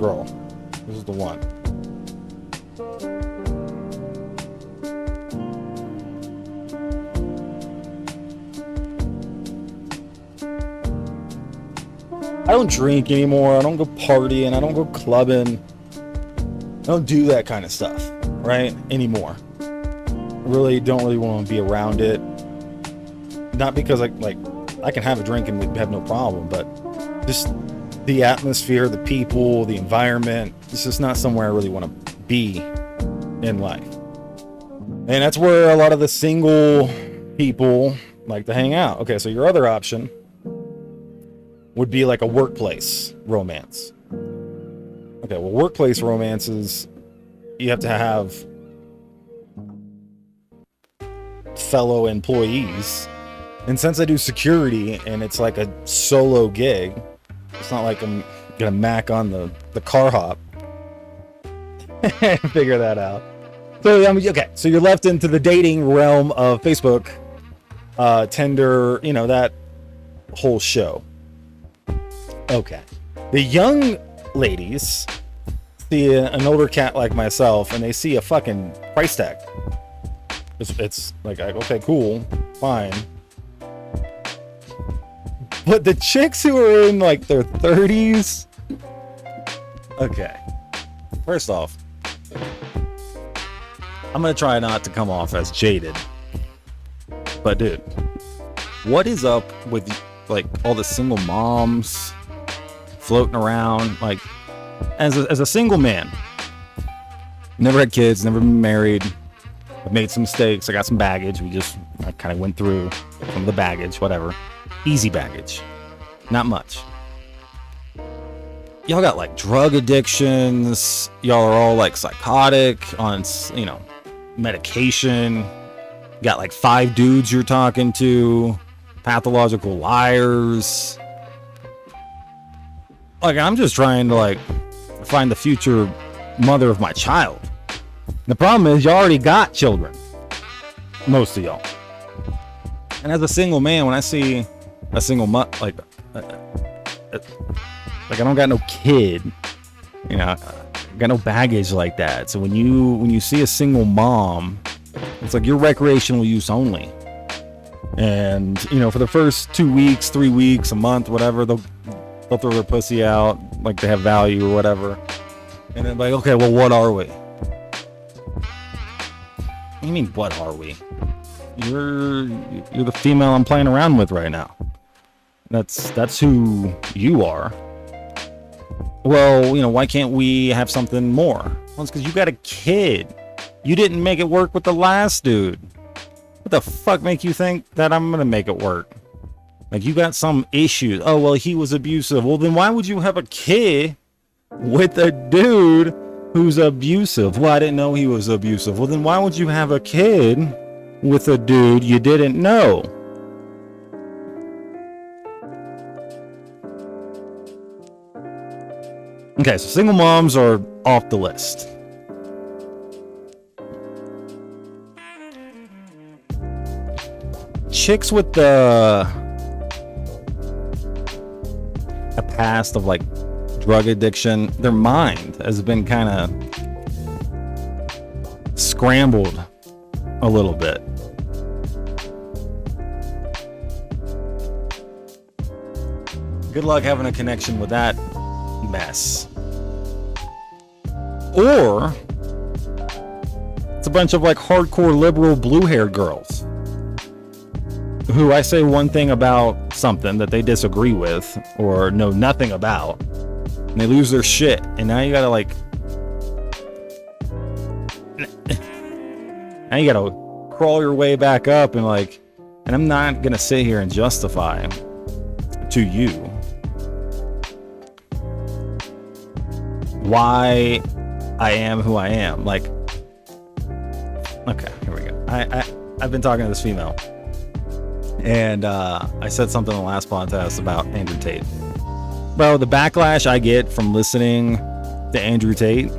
girl. This is the one. I don't drink anymore. I don't go partying. I don't go clubbing. I don't do that kind of stuff, right? Anymore. Really don't really want to be around it. Not because I can have a drink and have no problem, but just the atmosphere, the people, the environment. It's just not somewhere I really want to be in life. And that's where a lot of the single people like to hang out. Okay, so your other option would be like a workplace romance. Okay, well, workplace romances, you have to have fellow employees. And since I do security and it's like a solo gig, it's not like I'm gonna mac on the car hop. Figure that out. So okay, so you're left into the dating realm of Facebook, Tinder, that whole show. Okay, the young ladies see an older cat like myself and they see a fucking price tag. It's like, okay, cool, fine. But the chicks who are in like their 30s, okay, first off, I'm gonna try not to come off as jaded, but dude, what is up with like all the single moms floating around? Like, as a single man, never had kids, never been married, I've made some mistakes, I got some baggage, I kind of went through some of the baggage, whatever. Easy baggage, not much. Y'all got like drug addictions. Y'all are all like psychotic on, medication. Got like 5 dudes you're talking to, pathological liars. Like, I'm just trying to like find the future mother of my child. The problem is, you already got children, most of y'all. And as a single man, when I see a single like I don't got no kid, I got no baggage like that. So when you see a single mom, it's like you're recreational use only. And for the first 2 weeks, 3 weeks, a month, whatever, they'll throw their pussy out like they have value or whatever. And then like, okay, well, what are we? What do you mean, what are we? You're the female I'm playing around with right now. That's who you are. Well, why can't we have something more? Well, it's because you got a kid. You didn't make it work with the last dude. What the fuck make you think that I'm gonna make it work? Like, you got some issues. Oh, well, he was abusive. Well, then why would you have a kid with a dude who's abusive? Well, I didn't know he was abusive. Well, then why would you have a kid with a dude you didn't know? Okay, so single moms are off the list. Chicks with a past of like drug addiction, their mind has been kind of scrambled a little bit. Good luck having a connection with that mess. Or it's a bunch of like hardcore liberal blue-haired girls who I say one thing about something that they disagree with or know nothing about, and they lose their shit, and now you gotta crawl your way back up and I'm not gonna sit here and justify to you why I am who I am. Like, okay, here we go. I've been talking to this female, and I said something in the last podcast about Andrew Tate. Bro, the backlash I get from listening to Andrew Tate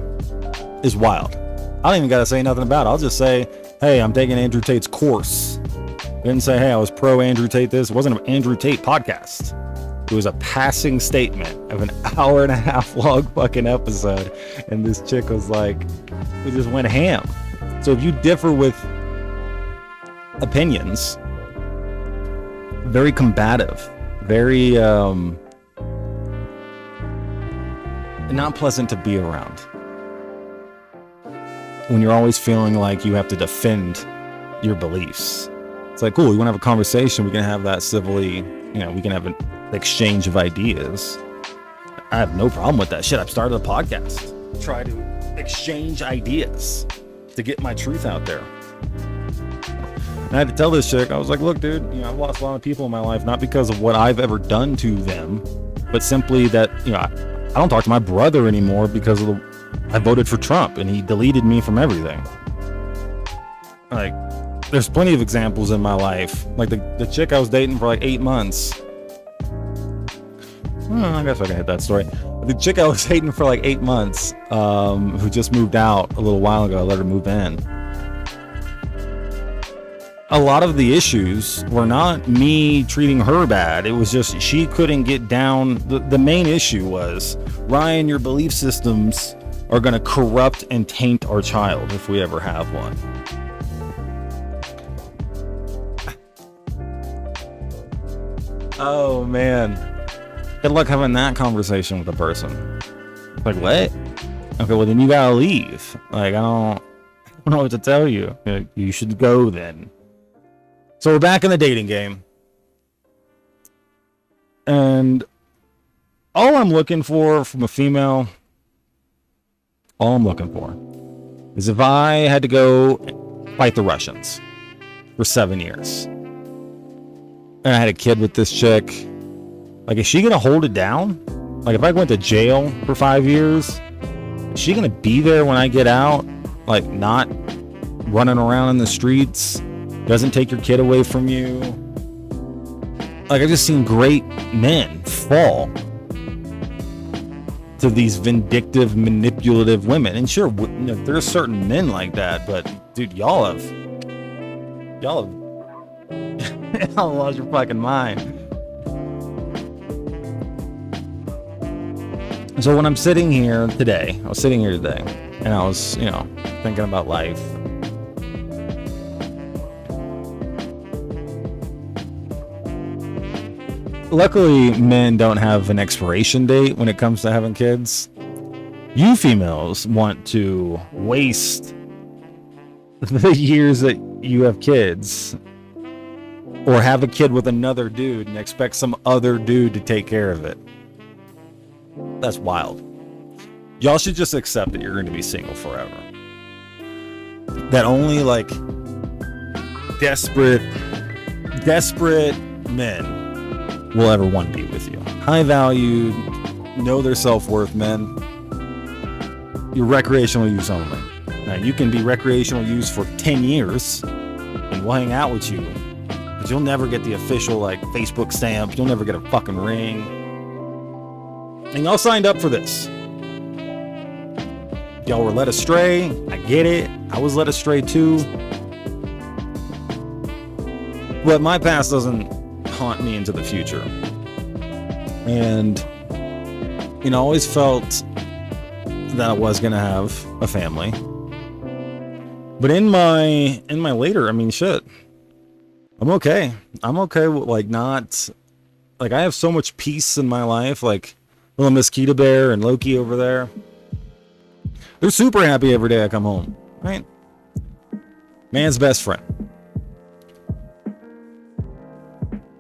is wild. I don't even gotta say nothing about it. I'll just say, hey, I'm taking Andrew Tate's course. I didn't say, hey, I was pro Andrew Tate this. It wasn't an Andrew Tate podcast. It was a passing statement of an hour and a half long fucking episode. And this chick was like, we just went ham. So if you differ with opinions, very combative, very not pleasant to be around. When you're always feeling like you have to defend your beliefs. It's like, cool, you want to have a conversation, we can have that civilly, you know, we can have an exchange of ideas. I have no problem with that shit. I've started a podcast. Try to exchange ideas to get my truth out there. And I had to tell this chick, I was like, look, dude, you know, I've lost a lot of people in my life, not because of what I've ever done to them, but simply that, you know, I don't talk to my brother anymore because of I voted for Trump and he deleted me from everything. Like, there's plenty of examples in my life. Like the chick I was dating for like 8 months. I guess I can hit that story. The chick I was dating for like 8 months, who just moved out a little while ago, I let her move in. A lot of the issues were not me treating her bad. It was just she couldn't get down. The main issue was, Ryan, your belief systems are going to corrupt and taint our child if we ever have one. Oh, man. Good luck having that conversation with a person. Like, what? Okay, well, then you gotta leave. Like, I don't know what to tell you. You should go then. So we're back in the dating game. And all I'm looking for from a female, all I'm looking for is if I had to go fight the Russians for 7 years, and I had a kid with this chick, like, is she gonna hold it down? Like, if I went to jail for 5 years, is she gonna be there when I get out? Like, not running around in the streets, doesn't take your kid away from you. Like, I've just seen great men fall to these vindictive, manipulative women. And sure, you know, there's certain men like that, but dude, y'all have lost your fucking mind. So when I'm sitting here today, and I was, you know, thinking about life. Luckily, men don't have an expiration date when it comes to having kids. You females want to waste the years that you have kids, or have a kid with another dude and expect some other dude to take care of it. That's wild. Y'all should just accept that you're going to be single forever. That only like desperate men will ever want to be with you. High valued, know their self-worth men. You're recreational use only. Now, you can be recreational use for 10 years and we'll hang out with you, but you'll never get the official like Facebook stamp. You'll never get a fucking ring. And y'all signed up for this. Y'all were led astray. I get it. I was led astray too. But my past doesn't haunt me into the future. And, you know, I always felt that I was going to have a family. But in my later, I mean, shit, I'm okay. I'm okay with like not, like I have so much peace in my life, like little Mosquito Bear and Loki over there. They're super happy every day I come home, right? Man's best friend.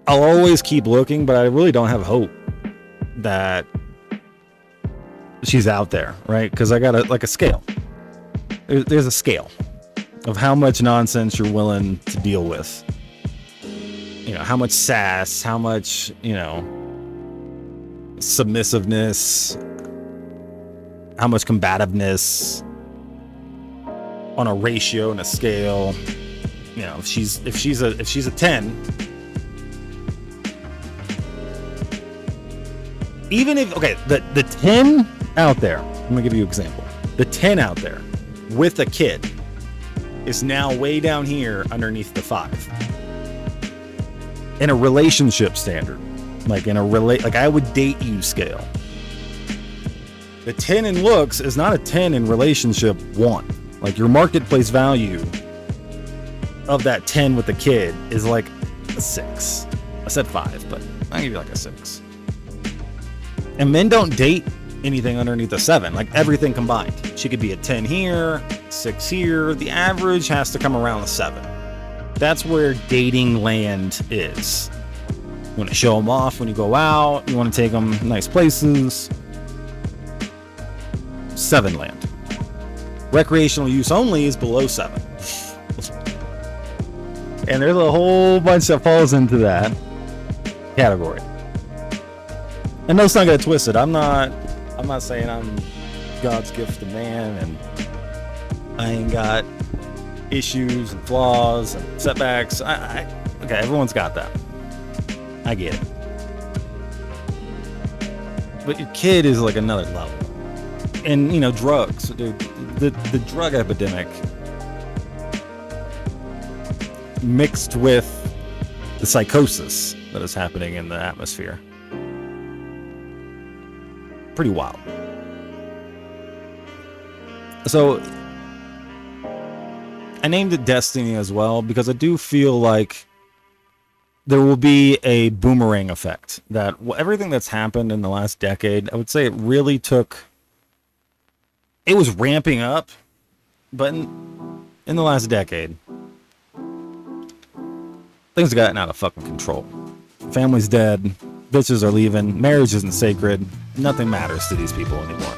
I'll always keep looking, but I really don't have hope that she's out there, right? Because I got a scale. There's a scale of how much nonsense you're willing to deal with. You know, how much sass, how much, you know, submissiveness, how much combativeness on a ratio and a scale. You know, if she's a 10, even if, okay, the 10 out there, I'm gonna give you an example. The 10 out there with a kid is now way down here underneath the 5 in a relationship standard. Like in a like I would date you scale. The 10 in looks is not a 10 in relationship 1. Like your marketplace value of that 10 with the kid is like a 6. I said 5, but I'll give you like a 6. And men don't date anything underneath a 7, like everything combined. She could be a 10 here, 6 here. The average has to come around a 7. That's where dating land is. You want to show them off when you go out. You want to take them nice places. 7 land. Recreational use only is below 7. And there's a whole bunch that falls into that category. And let's not get it twisted. I'm not saying I'm God's gift to man and I ain't got issues and flaws and setbacks. Okay, everyone's got that. I get it. But your kid is like another level. And, drugs. Dude, the drug epidemic mixed with the psychosis that is happening in the atmosphere. Pretty wild. So, I named it Destiny as well because I do feel like there will be a boomerang effect. That everything that's happened in the last decade, I would say it really took... It was ramping up, but in the last decade, things have gotten out of fucking control. Family's dead, bitches are leaving, marriage isn't sacred, nothing matters to these people anymore.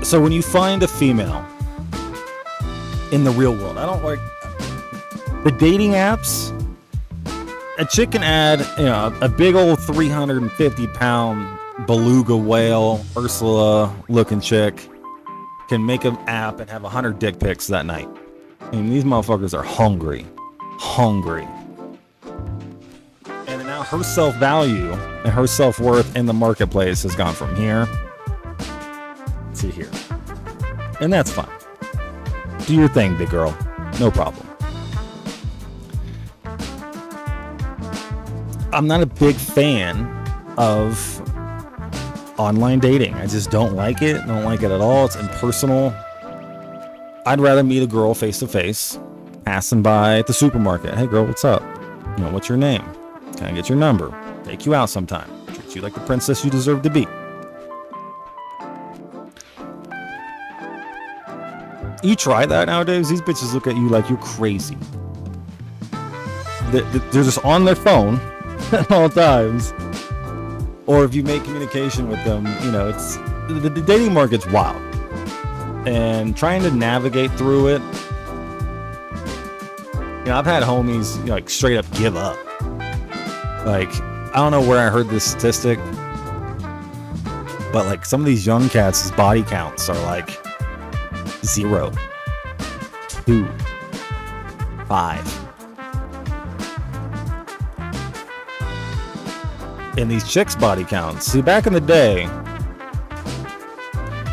So when you find a female in the real world, I don't like the dating apps. A chick can add, a big old 350-pound beluga whale, Ursula looking chick, can make an app and have 100 dick pics that night. I mean, these motherfuckers are hungry. And now her self-value and her self-worth in the marketplace has gone from here to here. And that's fine. Do your thing, big girl. No problem. I'm not a big fan of online dating. I just don't like it. I don't like it at all. It's impersonal. I'd rather meet a girl face to face, passing by at the supermarket. Hey girl, what's up? What's your name? Can I get your number? Take you out sometime. Treat you like the princess you deserve to be. You try that nowadays, these bitches look at you like you're crazy. They're just on their phone at all times. Or if you make communication with them, it's the dating market's wild. And trying to navigate through it, I've had homies like straight up give up. Like, I don't know where I heard this statistic, but like some of these young cats' body counts are like 0, 2, 5. And these chicks' body counts. See, back in the day,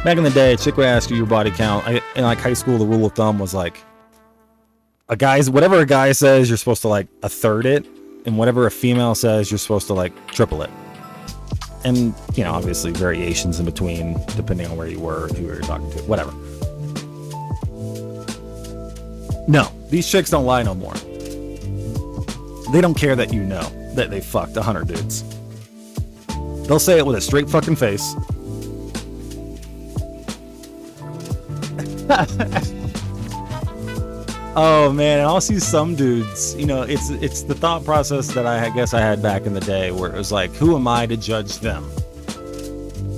a chick would ask you your body count. In like high school, the rule of thumb was like, whatever a guy says, you're supposed to like a third it, and whatever a female says, you're supposed to like triple it. And obviously variations in between, depending on where you were and who you were talking to, whatever. No, these chicks don't lie no more. They don't care that that they fucked 100 dudes. They'll say it with a straight fucking face. Oh man, and I'll see some dudes, it's the thought process that I guess I had back in the day where it was like, who am I to judge them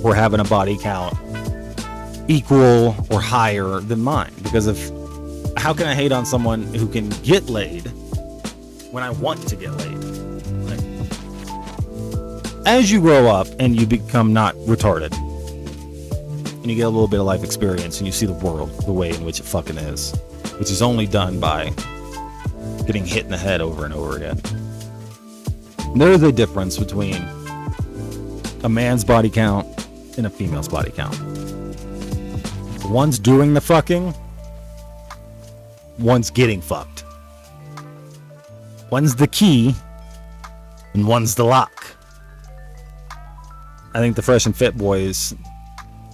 for having a body count equal or higher than mine? Because how can I hate on someone who can get laid when I want to get laid? As you grow up and you become not retarded, and you get a little bit of life experience and you see the world the way in which it fucking is, which is only done by getting hit in the head over and over again. There is a difference between a man's body count and a female's body count. The one's doing the fucking, one's getting fucked. One's the key and one's the lock. I think the Fresh and Fit boys,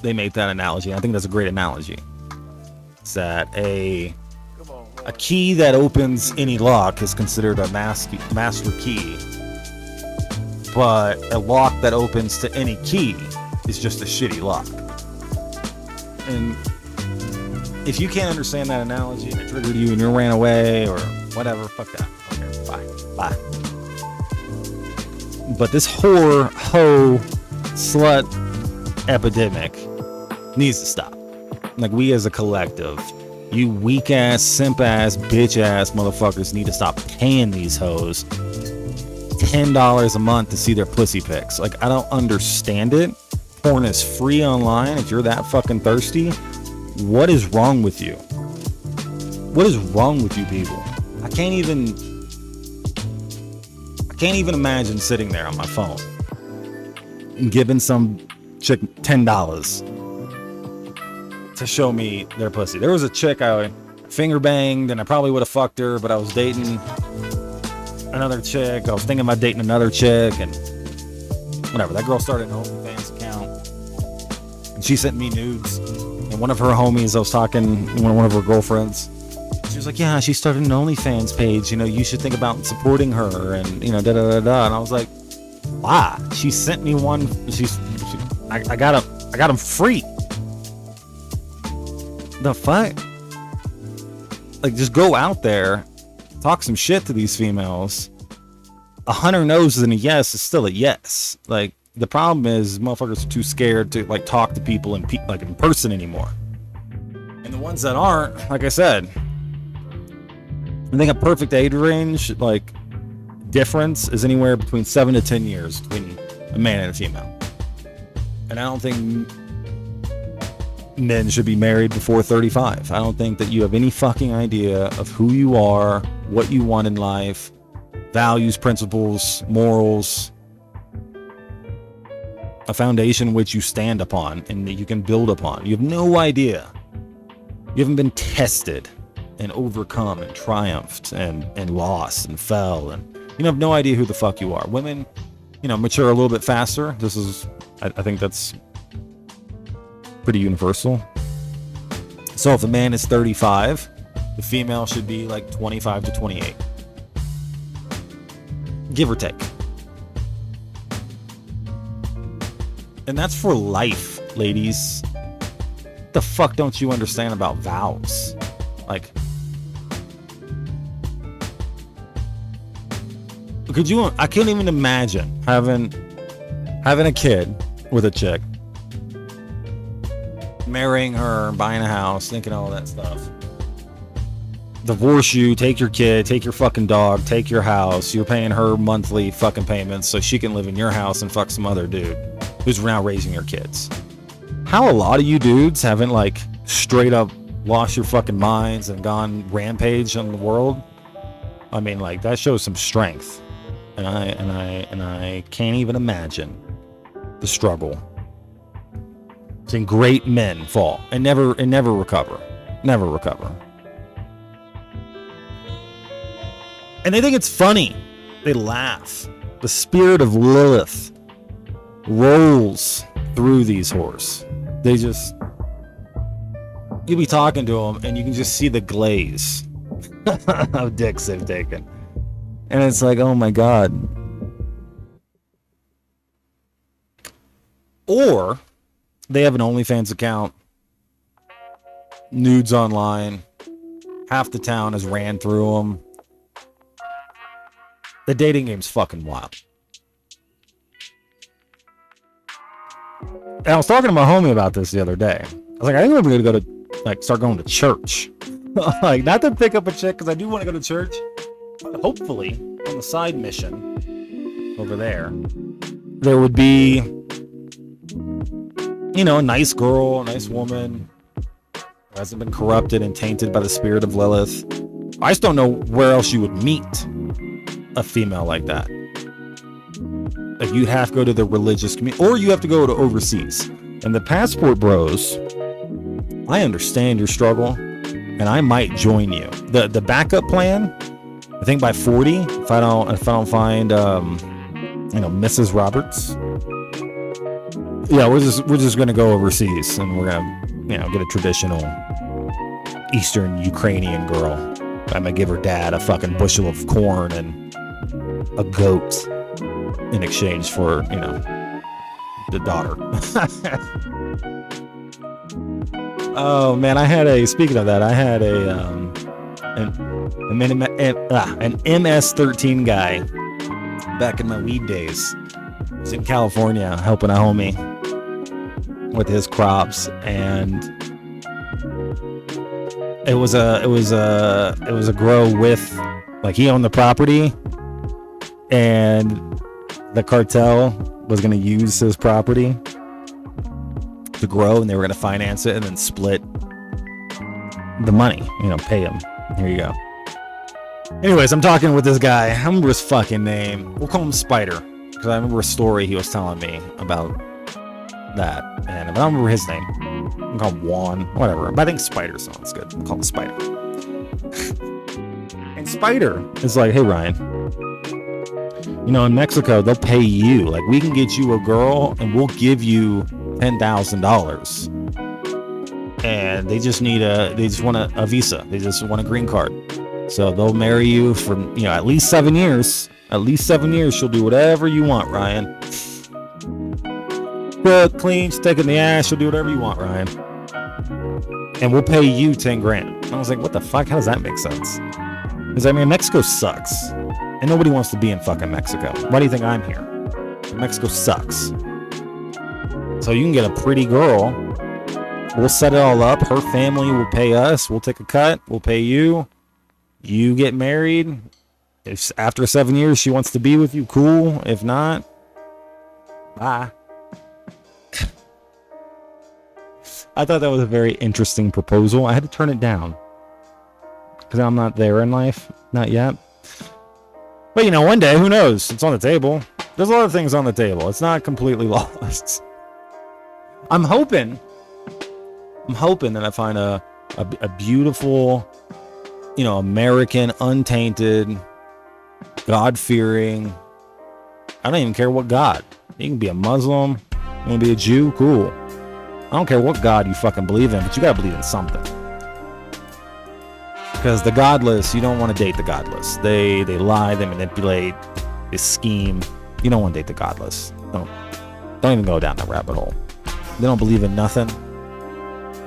they make that analogy. I think that's a great analogy. It's that a key that opens any lock is considered a master key, but a lock that opens to any key is just a shitty lock. And if you can't understand that analogy and it triggered you and you ran away or whatever, fuck that. Okay, bye. But this whore, hoe, slut epidemic needs to stop. Like, we as a collective, you weak ass, simp ass, bitch ass motherfuckers need to stop paying these hoes $10 a month to see their pussy pics. Like, I don't understand it. Porn is free online. If you're that fucking thirsty, what is wrong with you? What is wrong with you people? I can't even imagine sitting there on my phone and giving some chick $10 to show me their pussy. There was a chick I finger banged and I probably would have fucked her, but I was dating another chick. I was thinking about dating another chick and whatever. That girl started an OnlyFans account and she sent me nudes. And one of her homies, I was talking, one of her girlfriends, she was like, yeah, she started an OnlyFans page. You know, you should think about supporting her and, you know, da-da-da-da. And I was like, why? She sent me one. I got him free. The fuck? Like, just go out there, talk some shit to these females. 100 no's and a yes is still a yes. Like, the problem is motherfuckers are too scared to like talk to people in person anymore. And the ones that aren't, like I said, I think a perfect age range, like, difference is anywhere between 7 to 10 years between a man and a female. And I don't think men should be married before 35. I don't think that you have any fucking idea of who you are, what you want in life, values, principles, morals, a foundation which you stand upon and that you can build upon. You have no idea. You haven't been tested and overcome and triumphed and lost and fell, and you have no idea who the fuck you are. Women, you know, mature a little bit faster. This is, I think that's pretty universal. So if a man is 35, the female should be like 25 to 28. Give or take. And that's for life, ladies. What the fuck don't you understand about vows? Like, I can't even imagine having a kid with a chick, marrying her, buying a house, thinking all that stuff. Divorce you, take your kid, take your fucking dog, take your house. You're paying her monthly fucking payments so she can live in your house and fuck some other dude who's now raising your kids. How a lot of you dudes haven't like straight up lost your fucking minds and gone rampage on the world. I mean, like, that shows some strength. And I can't even imagine the struggle. Seeing great men fall and never recover. Never recover. And they think it's funny. They laugh. The spirit of Lilith rolls through these whores. They just, you'll be talking to them and you can just see the glaze of dicks they've taken. And it's like, oh my God. Or they have an OnlyFans account, nudes online, half the town has ran through them. The dating game's fucking wild. And I was talking to my homie about this the other day. I was like, I think I'm going to go to, like, start going to church. Like, not to pick up a chick, because I do want to go to church. Hopefully, on the side mission over there would be, you know, a nice girl, a nice woman who hasn't been corrupted and tainted by the spirit of Lilith. I just don't know where else you would meet a female like that. Like, you'd have to go to the religious community, or you have to go to overseas. And the passport bros, I understand your struggle. and I might join you. The backup plan, I think by 40, if I don't find Mrs. Roberts, yeah, we're just gonna go overseas and we're gonna get a traditional Eastern Ukrainian girl. I'm gonna give her dad a fucking bushel of corn and a goat in exchange for the daughter. Oh man, speaking of that, I had an MS-13 guy back in my weed days. I was in California helping a homie with his crops, and it was a grow with, like, he owned the property and the cartel was going to use his property to grow, and they were going to finance it and then split the money, pay him. Here you go. Anyways, I'm talking with this guy. I remember his fucking name. We'll call him Spider, because I remember a story he was telling me about that. And I don't remember his name. I'll call him Juan, whatever. But I think Spider sounds good. We'll call him Spider. And Spider is like, hey, Ryan, in Mexico, they'll pay you. Like, we can get you a girl and we'll give you $10,000. And they just want a visa. They just want a green card. So they'll marry you for, at least 7 years. At least 7 years, she'll do whatever you want, Ryan. Cook, clean, stick in the ass, she'll do whatever you want, Ryan. And we'll pay you 10 grand. I was like, what the fuck? How does that make sense? Because, Mexico sucks. And nobody wants to be in fucking Mexico. Why do you think I'm here? Mexico sucks. So you can get a pretty girl. We'll set it all up. Her family will pay us. We'll take a cut. We'll pay you. You get married. If after 7 years she wants to be with you, cool. If not, bye. I thought that was a very interesting proposal. I had to turn it down because I'm not there in life. Not yet. But one day, who knows? It's on the table. There's a lot of things on the table. It's not completely lost. I'm hoping that I find a beautiful, American, untainted, God-fearing. I don't even care what God. You can be a Muslim. You want to be a Jew? Cool. I don't care what God you fucking believe in, but you gotta believe in something. Because the godless, you don't want to date the godless. They lie, they manipulate, they scheme. You don't want to date the godless. Don't even go down that rabbit hole. They don't believe in nothing.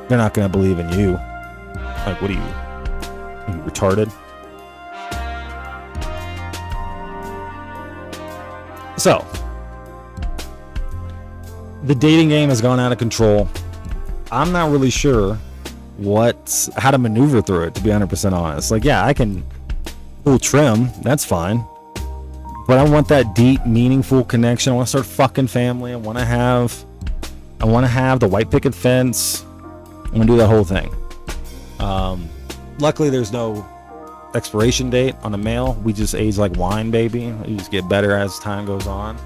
They're not gonna believe in you. Like, what are you retarded? So, the dating game has gone out of control. I'm not really sure how to maneuver through it, to be 100% honest. Like, yeah, I can pull trim. That's fine. But I want that deep, meaningful connection. I want to start fucking family. I want to have the white picket fence. I want to do that whole thing. Luckily, there's no expiration date on the mail. We just age like wine, baby. You just get better as time goes on.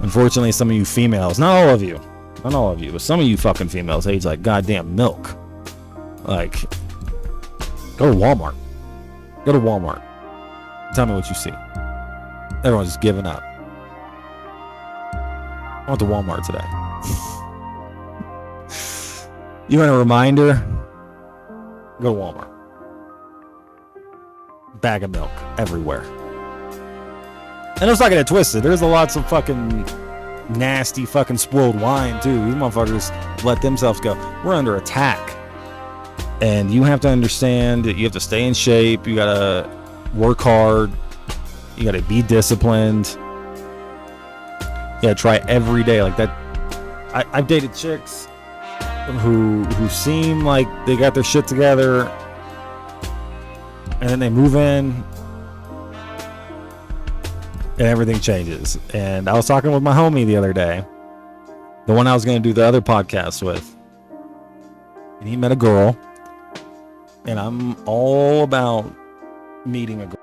Unfortunately, some of you females, not all of you, but some of you fucking females age like goddamn milk. Like, go to Walmart. Tell me what you see. Everyone's just giving up. I went to Walmart today. You want a reminder? Go to Walmart. Bag of milk everywhere. And let's not get it twisted. There's lots of fucking nasty fucking spoiled wine too. These motherfuckers let themselves go. We're under attack. And you have to understand that you have to stay in shape. You gotta work hard. You gotta be disciplined. You gotta try every day like that. I've dated chicks who seem like they got their shit together, and then they move in and everything changes. And I was talking with my homie the other day, the one I was going to do the other podcast with, and he met a girl, and I'm all about meeting a girl.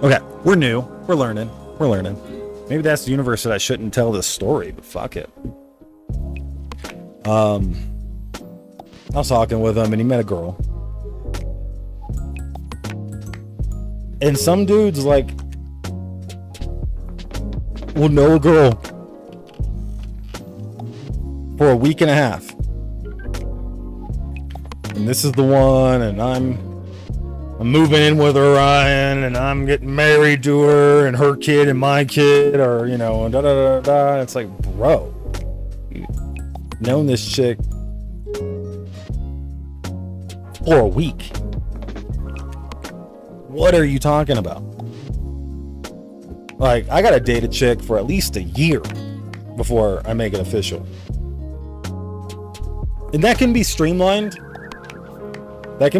Okay, we're new. We're learning. Maybe that's the universe that I shouldn't tell this story, but fuck it. I was talking with him and he met a girl. And some dudes like will know a girl for a week and a half. And this is the one, and I'm moving in with her, Ryan, and I'm getting married to her, and her kid and my kid are, you know, da da da da. It's like, bro, you've known this chick for a week. What are you talking about? Like, I gotta date a chick for at least a year before I make it official. And that can be streamlined. But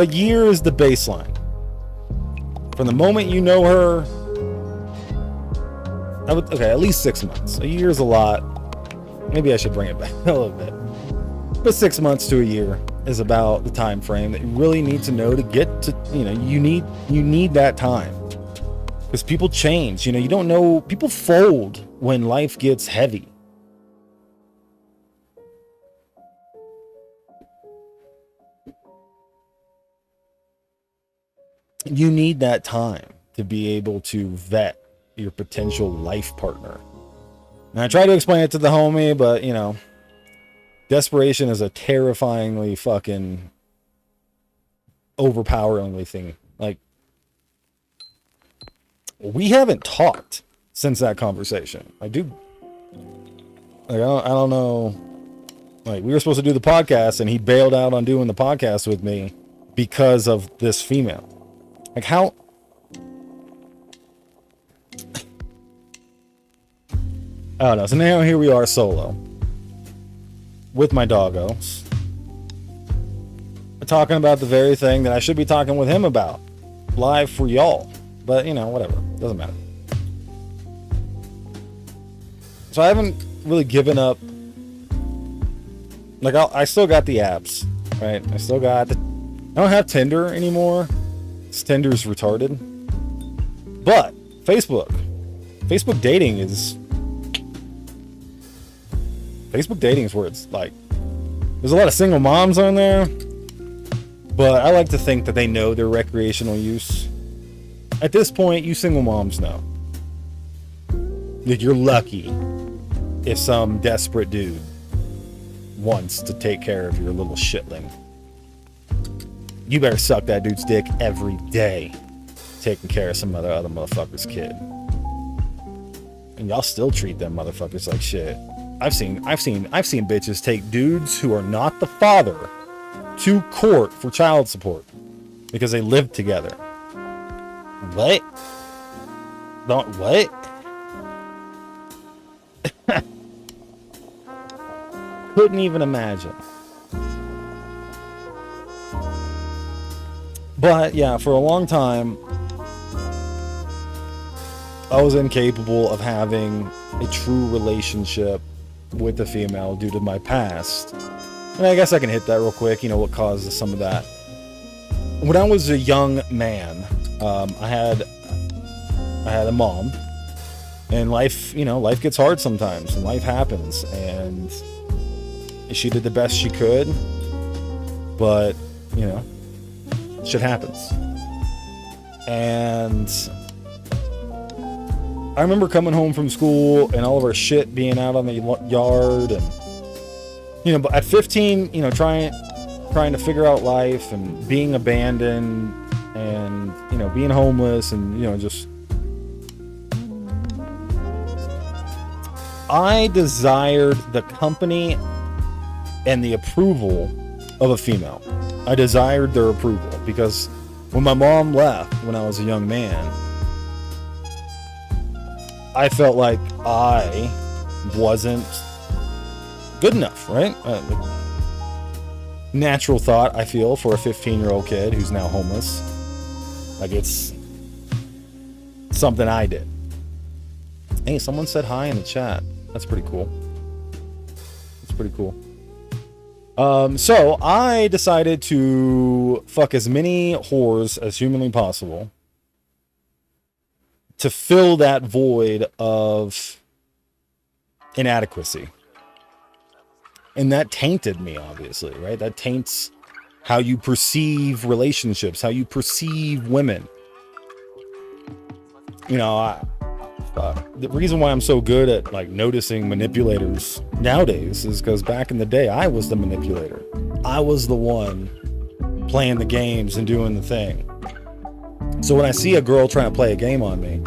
a year is the baseline. From the moment you know her, at least 6 months. A year is a lot. Maybe I should bring it back a little bit. But 6 months to a year is about the time frame that you really need to know to get to, you know, you need that time. Because people change, you know, you don't know, people fold when life gets heavy. You need that time to be able to vet your potential life partner. And I try to explain it to the homie, but, you know, desperation is a terrifyingly fucking overpoweringly thing. Like, we haven't talked since that conversation. I don't know. Like, we were supposed to do the podcast and he bailed out on doing the podcast with me because of this female. Like, how? I don't know. So now here we are solo with my doggos, talking about the very thing that I should be talking with him about live for y'all. But, you know, whatever. Doesn't matter. So I haven't really given up. Like, I still got the apps, right? I don't have Tinder anymore. Tinder's retarded. But Facebook dating is where it's like, there's a lot of single moms on there, but I like to think that they know their recreational use. At this point, you single moms know. Like, you're lucky if some desperate dude wants to take care of your little shitling. You better suck that dude's dick every day, taking care of some other motherfucker's kid. And y'all still treat them motherfuckers like shit. I've seen bitches take dudes who are not the father to court for child support because they live together. What? What? Couldn't even imagine. But yeah, for a long time, I was incapable of having a true relationship with a female due to my past. And I guess I can hit that real quick, you know, what caused some of that. When I was a young man, I had a mom, and life gets hard sometimes, and life happens, and she did the best she could, but, you know, shit happens. And I remember coming home from school and all of our shit being out on the yard, and, you know, but at 15, you know, trying to figure out life and being abandoned and, you know, being homeless and, you know, just, I desired the company and the approval of a female. I desired their approval because when my mom left when I was a young man, I felt like I wasn't good enough, right? Natural thought, I feel, for a 15-year-old kid who's now homeless. Like, it's something I did. Hey, someone said hi in the chat. That's pretty cool. That's pretty cool. So I decided to fuck as many whores as humanly possible to fill that void of inadequacy. And that tainted me, obviously, right? That taints how you perceive relationships, how you perceive women. You know, the reason why I'm so good at like noticing manipulators nowadays is because back in the day, I was the manipulator. I was the one playing the games and doing the thing. So when I see a girl trying to play a game on me,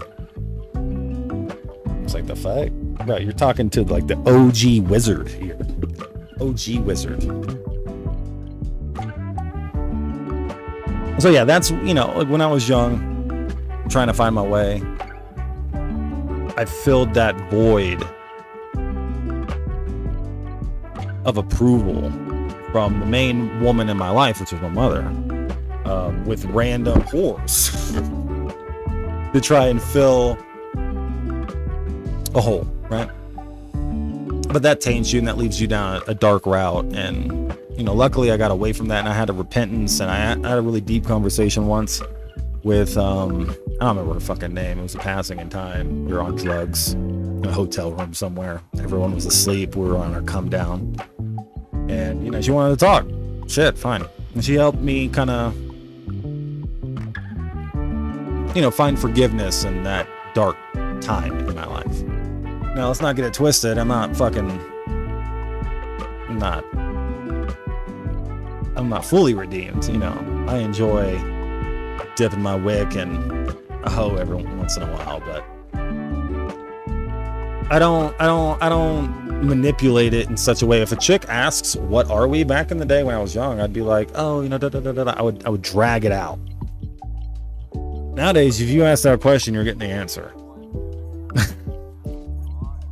it's like, the fuck? Right, you're talking to like the OG wizard here. OG wizard. So yeah, that's, you know, like when I was young, trying to find my way, I filled that void of approval from the main woman in my life, which was my mother, with random whores to try and fill a hole, right? But that taints you and that leads you down a dark route. And, you know, luckily I got away from that and I had a repentance, and I had a really deep conversation once with, I don't remember her fucking name. It was a passing in time. We were on drugs in a hotel room somewhere. Everyone was asleep. We were on our come down. And, you know, she wanted to talk. Shit, fine. And she helped me kind of, you know, find forgiveness in that dark time in my life. Now, let's not get it twisted. I'm not fully redeemed, you know. I enjoy dipping my wick and a hoe every once in a while, but I don't manipulate it in such a way. If a chick asks, "What are we?" back in the day when I was young, I'd be like, "Oh, you know, da da da da." I would drag it out. Nowadays, if you ask that question, you're getting the answer.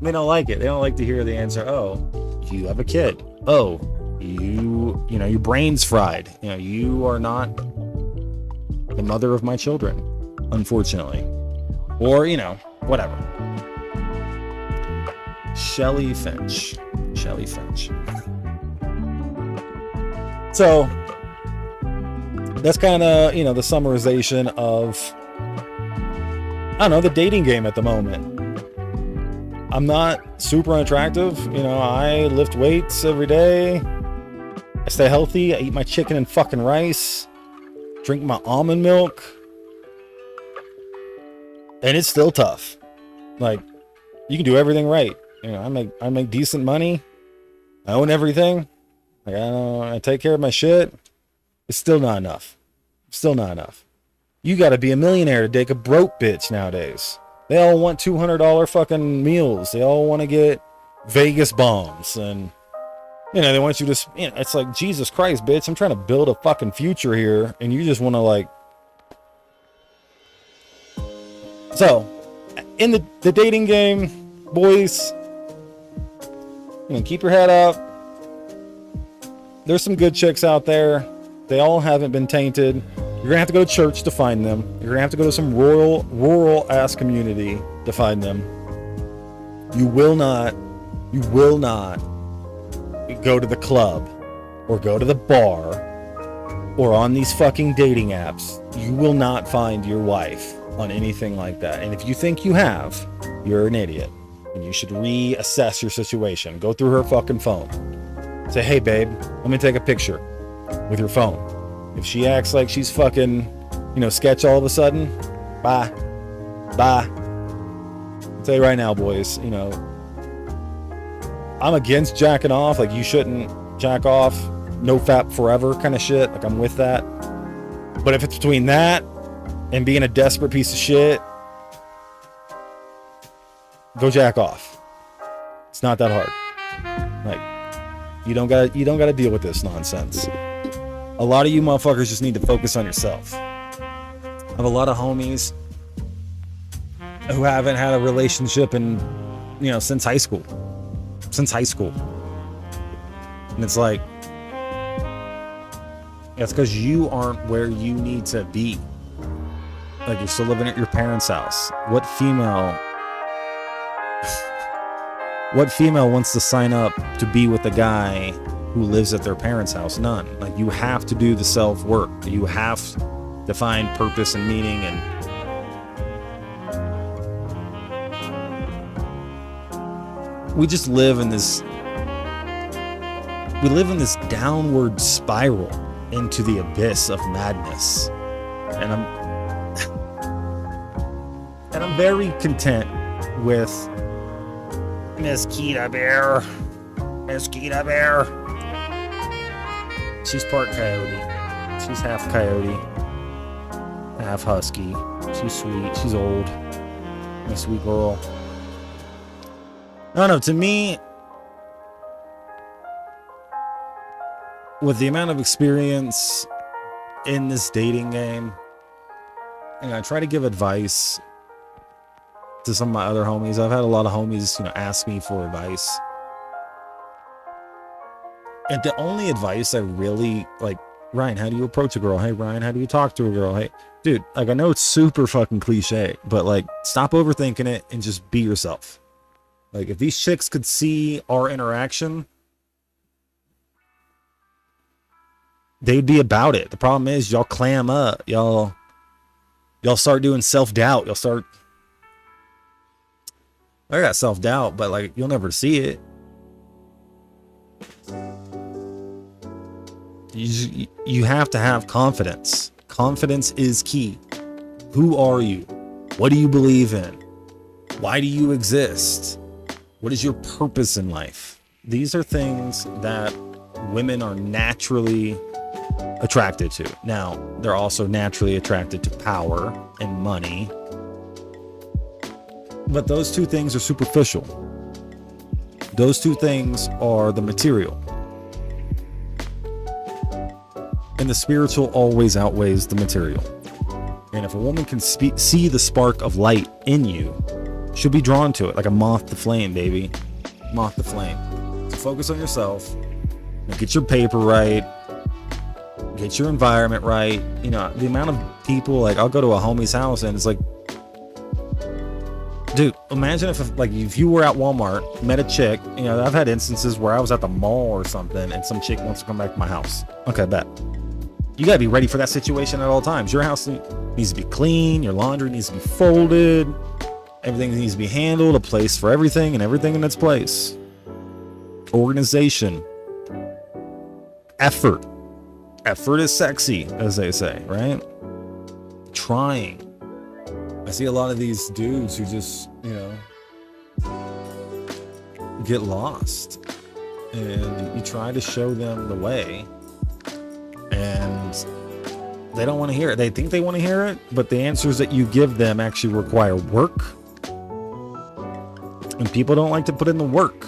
They don't like it. They don't like to hear the answer. Oh, you have a kid. Oh, you know, your brain's fried. You know, you are not the mother of my children, unfortunately. Or, you know, whatever. Shelley Finch. So, that's kind of, you know, the summarization of, I don't know, the dating game at the moment. I'm not super unattractive. You know, I lift weights every day. I stay healthy. I eat my chicken and fucking rice. Drink my almond milk. And it's still tough. Like, you can do everything right. You know, I make decent money. I own everything. Like, I take care of my shit. It's still not enough. You gotta be a millionaire to date a broke bitch nowadays. They all want $200 fucking meals. They all want to get Vegas bombs. And, you know, they want you to, you know, it's like, Jesus Christ, bitch, I'm trying to build a fucking future here. And you just want to, like. So, in the dating game, boys, you know, keep your head up. There's some good chicks out there. They all haven't been tainted. You're gonna have to go to church to find them. You're gonna have to go to some rural ass community to find them. You will not go to the club or go to the bar or on these fucking dating apps. You will not find your wife on anything like that. And if you think you have, you're an idiot. And you should reassess your situation. Go through her fucking phone. Say, "Hey babe, let me take a picture," with your phone. If she acts like she's fucking, you know, sketch all of a sudden, bye. I'll tell you right now, boys, you know, I'm against jacking off. Like, you shouldn't jack off. No fap forever kind of shit. Like, I'm with that. But if it's between that and being a desperate piece of shit, go jack off. It's not that hard. Like, you don't gotta deal with this nonsense. A lot of you motherfuckers just need to focus on yourself. I have a lot of homies who haven't had a relationship in, you know, since high school. And it's like, it's because you aren't where you need to be. Like, you're still living at your parents' house. What female wants to sign up to be with a guy who lives at their parents' house? None. Like, you have to do the self-work. You have to find purpose and meaning, and we just live in this downward spiral into the abyss of madness. And I'm very content with Miss Kita Bear. She's part coyote. She's half coyote, half husky. She's sweet. She's old. A sweet girl. I don't know. To me, with the amount of experience in this dating game, and I try to give advice to some of my other homies. I've had a lot of homies, ask me for advice. And the only advice I really like, Ryan, how do you approach a girl? Hey, Ryan, how do you talk to a girl? Hey, dude, like, I know it's super fucking cliche, but like, stop overthinking it and just be yourself. Like, if these chicks could see our interaction, they'd be about it. The problem is, y'all clam up. Y'all start doing self-doubt. I got self-doubt, but like, you'll never see it. You have to have confidence. Confidence is key. Who are you? What do you believe in? Why do you exist? What is your purpose in life? These are things that women are naturally attracted to. Now, they're also naturally attracted to power and money. But those two things are superficial. Those two things are the material. And the spiritual always outweighs the material. And if a woman can see the spark of light in you, she'll be drawn to it like a moth to flame, baby. Moth to flame. So focus on yourself. Get your paper right. Get your environment right. The amount of people, like, I'll go to a homie's house and it's like, dude, imagine if you were at Walmart, met a chick. I've had instances where I was at the mall or something and some chick wants to come back to my house. Okay, bet. You gotta be ready for that situation at all times. Your house needs to be clean. Your laundry needs to be folded. Everything needs to be handled. A place for everything and everything in its place. Organization. Effort. Effort is sexy, as they say, right? Trying. I see a lot of these dudes who just, get lost. And you try to show them the way, and they don't want to hear it. They think they want to hear it, but the answers that you give them actually require work. And people don't like to put in the work.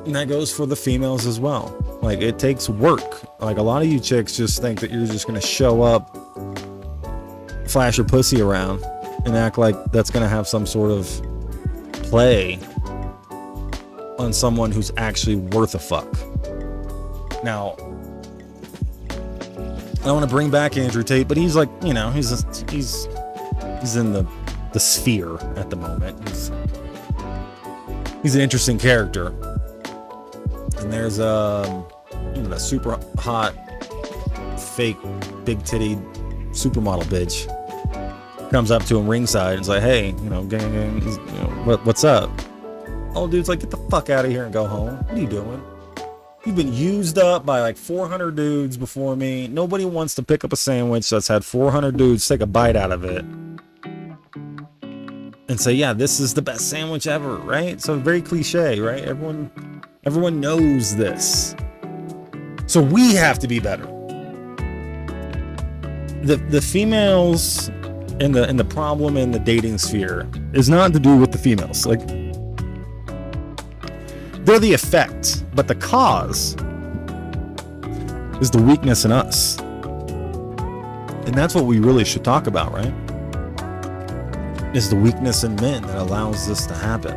And that goes for the females as well. Like, it takes work. Like, a lot of you chicks just think that you're just going to show up, flash your pussy around, and act like that's going to have some sort of play on someone who's actually worth a fuck. Now, I want to bring back Andrew Tate, but he's like, he's in the sphere at the moment. He's an interesting character. And there's a super hot, fake, big titty supermodel bitch comes up to him ringside and is like, hey, gang, what's up? Old dude's like, get the fuck out of here and go home. What are you doing? You've been used up by like 400 dudes before me. Nobody wants to pick up a sandwich that's had 400 dudes take a bite out of it and say, yeah, this is the best sandwich ever, right? So very cliche, right? Everyone knows this. So we have to be better. The females and the problem in the dating sphere is not to do with the females. Like, they're the effect, but the cause is the weakness in us. And that's what we really should talk about, right? Is the weakness in men that allows this to happen.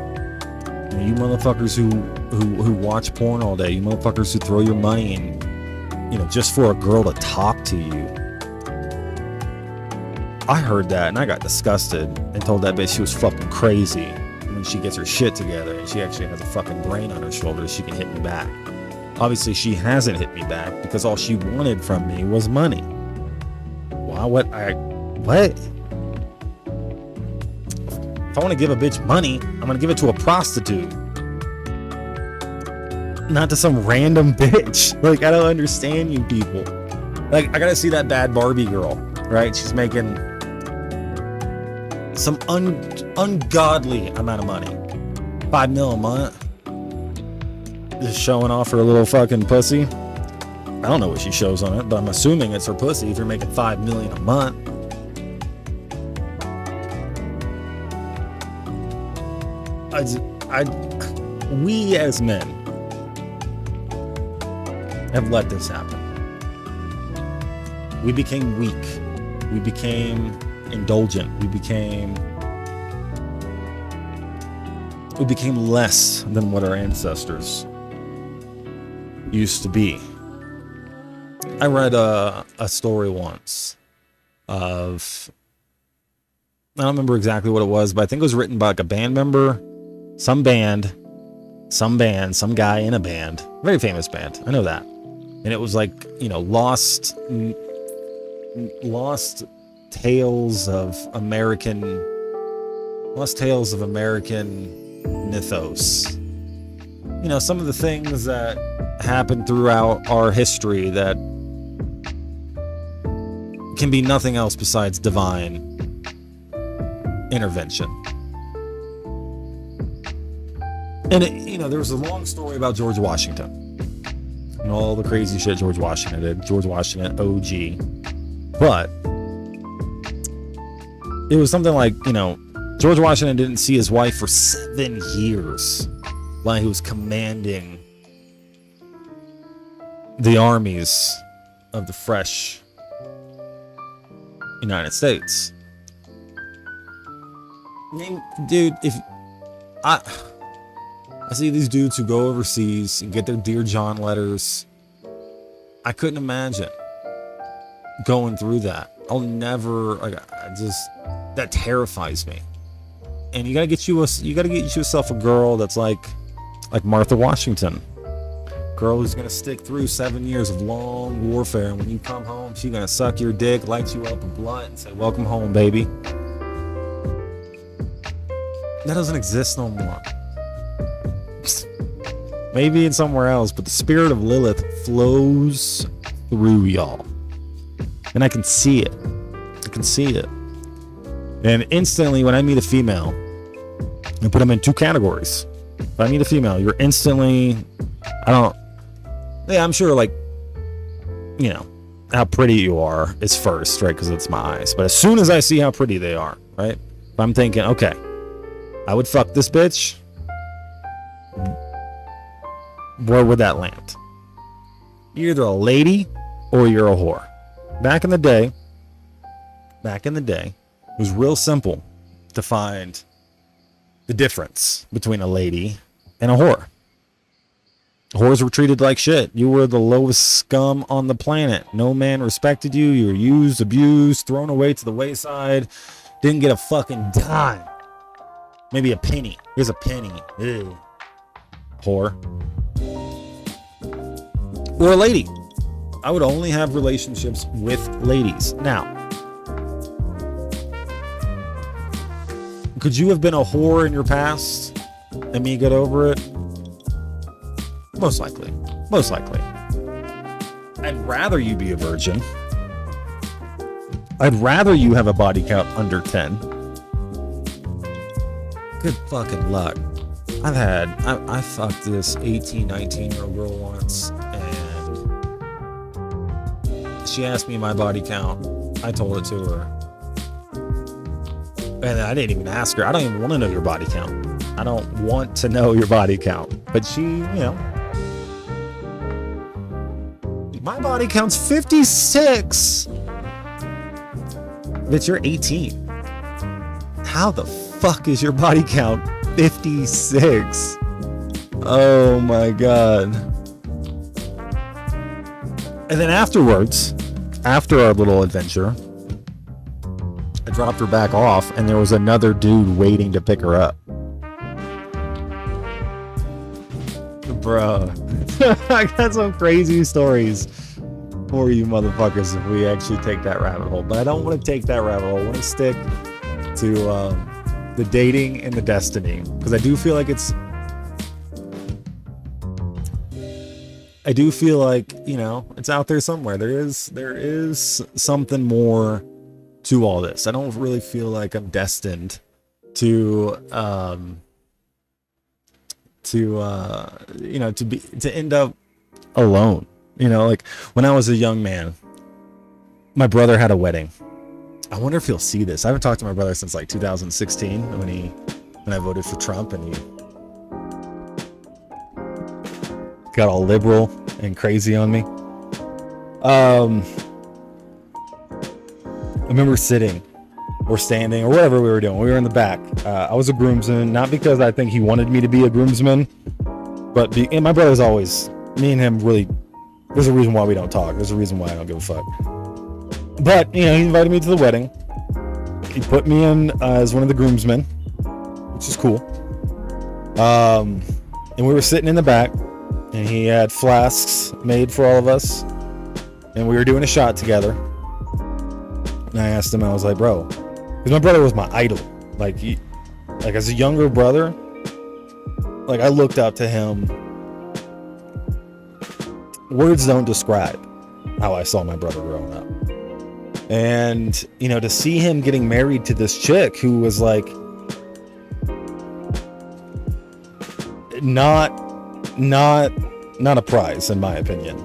You motherfuckers who watch porn all day, you motherfuckers who throw your money in, just for a girl to talk to you. I heard that and I got disgusted and told that bitch she was fucking crazy. when she gets her shit together and she actually has a fucking brain on her shoulders, she can hit me back. Obviously, she hasn't hit me back because all she wanted from me was money. Wow, what? If I want to give a bitch money, I'm going to give it to a prostitute. Not to some random bitch. Like, I don't understand you people. Like, I got to see that bad Barbie girl, right? She's making some ungodly amount of money. $5 million a month. Just showing off her little fucking pussy. I don't know what she shows on it, but I'm assuming it's her pussy if you're making $5 million a month. We as men have let this happen. We became weak. We became indulgent. We became less than what our ancestors used to be. I read a story once of, I don't remember exactly what it was, but I think it was written by like a band member, some guy in a band, very famous band, I know that. And it was like, you know, lost tales of American mythos. You know, some of the things that happened throughout our history that can be nothing else besides divine intervention. And there was a long story about George Washington and all the crazy shit George Washington did. George Washington, OG. But it was something like, George Washington didn't see his wife for 7 years while he was commanding the armies of the fresh United States. Dude, if I see these dudes who go overseas and get their Dear John letters, I couldn't imagine going through that. I'll never, that terrifies me. And you gotta get yourself a girl that's like Martha Washington. Girl who's gonna stick through 7 years of long warfare, and when you come home, she's gonna suck your dick, light you up a blunt, and say, "Welcome home, baby." That doesn't exist no more. Maybe it's somewhere else, but the spirit of Lilith flows through y'all. And I can see it. And instantly, when I meet a female, I put them in two categories. If I meet a female, you're instantly, I'm sure, how pretty you are is first, right? Because it's my eyes. But as soon as I see how pretty they are, right? If I'm thinking, okay, I would fuck this bitch, where would that land? You're either a lady or you're a whore. Back in the day, it was real simple to find the difference between a lady and a whore. Whores were treated like shit. You were the lowest scum on the planet. No man respected you. You were used, abused, thrown away to the wayside. Didn't get a fucking dime. Maybe a penny. Here's a penny. Ew. Whore. Or a lady. I would only have relationships with ladies. Now, could you have been a whore in your past and me get over it? Most likely. I'd rather you be a virgin. I'd rather you have a body count under 10. Good fucking luck. I fucked this 18, 19-year-old girl once, and she asked me my body count. I told it to her. And I didn't even ask her. I don't even want to know your body count. I don't want to know your body count. But she, my body count's 56. But you're 18. How the fuck is your body count 56? Oh my god. And then afterwards, after our little adventure, I dropped her back off, and there was another dude waiting to pick her up. Bro, I got some crazy stories for you motherfuckers if we actually take that rabbit hole. But I don't want to take that rabbit hole. I want to stick to the dating and the destiny, because I do feel like it's out there somewhere. There is something more to all this. I don't really feel like I'm destined to end up alone. Like when I was a young man, my brother had a wedding. I wonder if he'll see this. I haven't talked to my brother since like 2016 when I voted for Trump, and he got all liberal and crazy on me. I remember sitting or standing or whatever we were doing. We were in the back. I was a groomsman, not because I think he wanted me to be a groomsman, but and my brother's always, me and him really, there's a reason why we don't talk. There's a reason why I don't give a fuck. But, he invited me to the wedding. He put me in as one of the groomsmen, which is cool. And we were sitting in the back, and he had flasks made for all of us, and we were doing a shot together. And I asked him, I was like, bro, because my brother was my idol. Like as a younger brother, like I looked up to him. Words don't describe how I saw my brother growing up. And, to see him getting married to this chick who was like not a prize, in my opinion.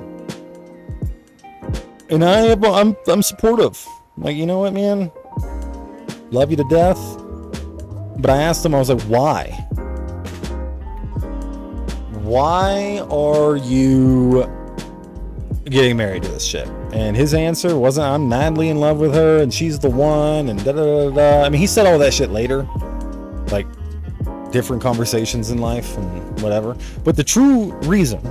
And I'm supportive. Like, you know what, man? Love you to death. But I asked him, I was like, why? Why are you getting married to this chick? And his answer wasn't, I'm madly in love with her and she's the one and da-da-da-da. I mean, he said all that shit later. Like, different conversations in life and whatever. But the true reason,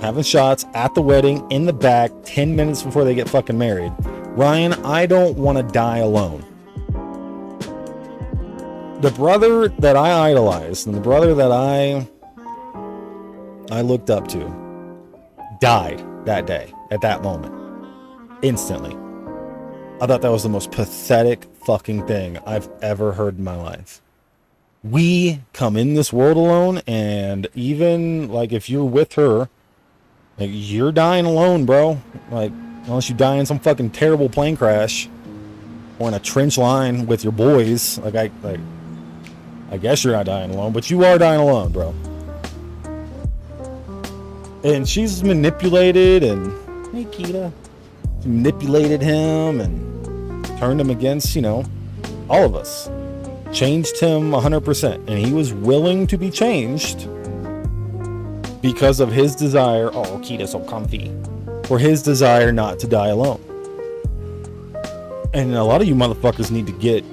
having shots at the wedding, in the back, 10 minutes before they get fucking married. Ryan, I don't want to die alone. The brother that I idolized and the brother that I looked up to died that day, at that moment. Instantly. I thought that was the most pathetic fucking thing I've ever heard in my life. We come in this world alone, and even like if you're with her, like you're dying alone, bro. Like unless you die in some fucking terrible plane crash or in a trench line with your boys, I guess you're not dying alone, but you are dying alone, bro. And she's manipulated, and hey, Kita, she manipulated him and turned him against, all of us. Changed him 100%, and he was willing to be changed because of his desire. Oh, Kita's so comfy. For his desire not to die alone. And a lot of you motherfuckers need to get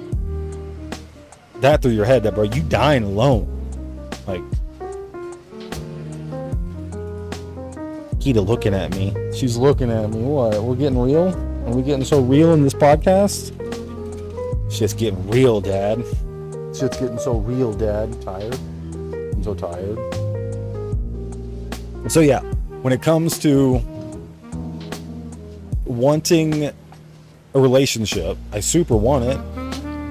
that through your head, that bro, you dying alone. Like, Kita looking at me. She's looking at me. What? We're getting real? Are we getting so real in this podcast? Shit's getting real, Dad. Shit's getting so real, Dad. Tired. I'm so tired. So yeah, when it comes to wanting a relationship, I super want it,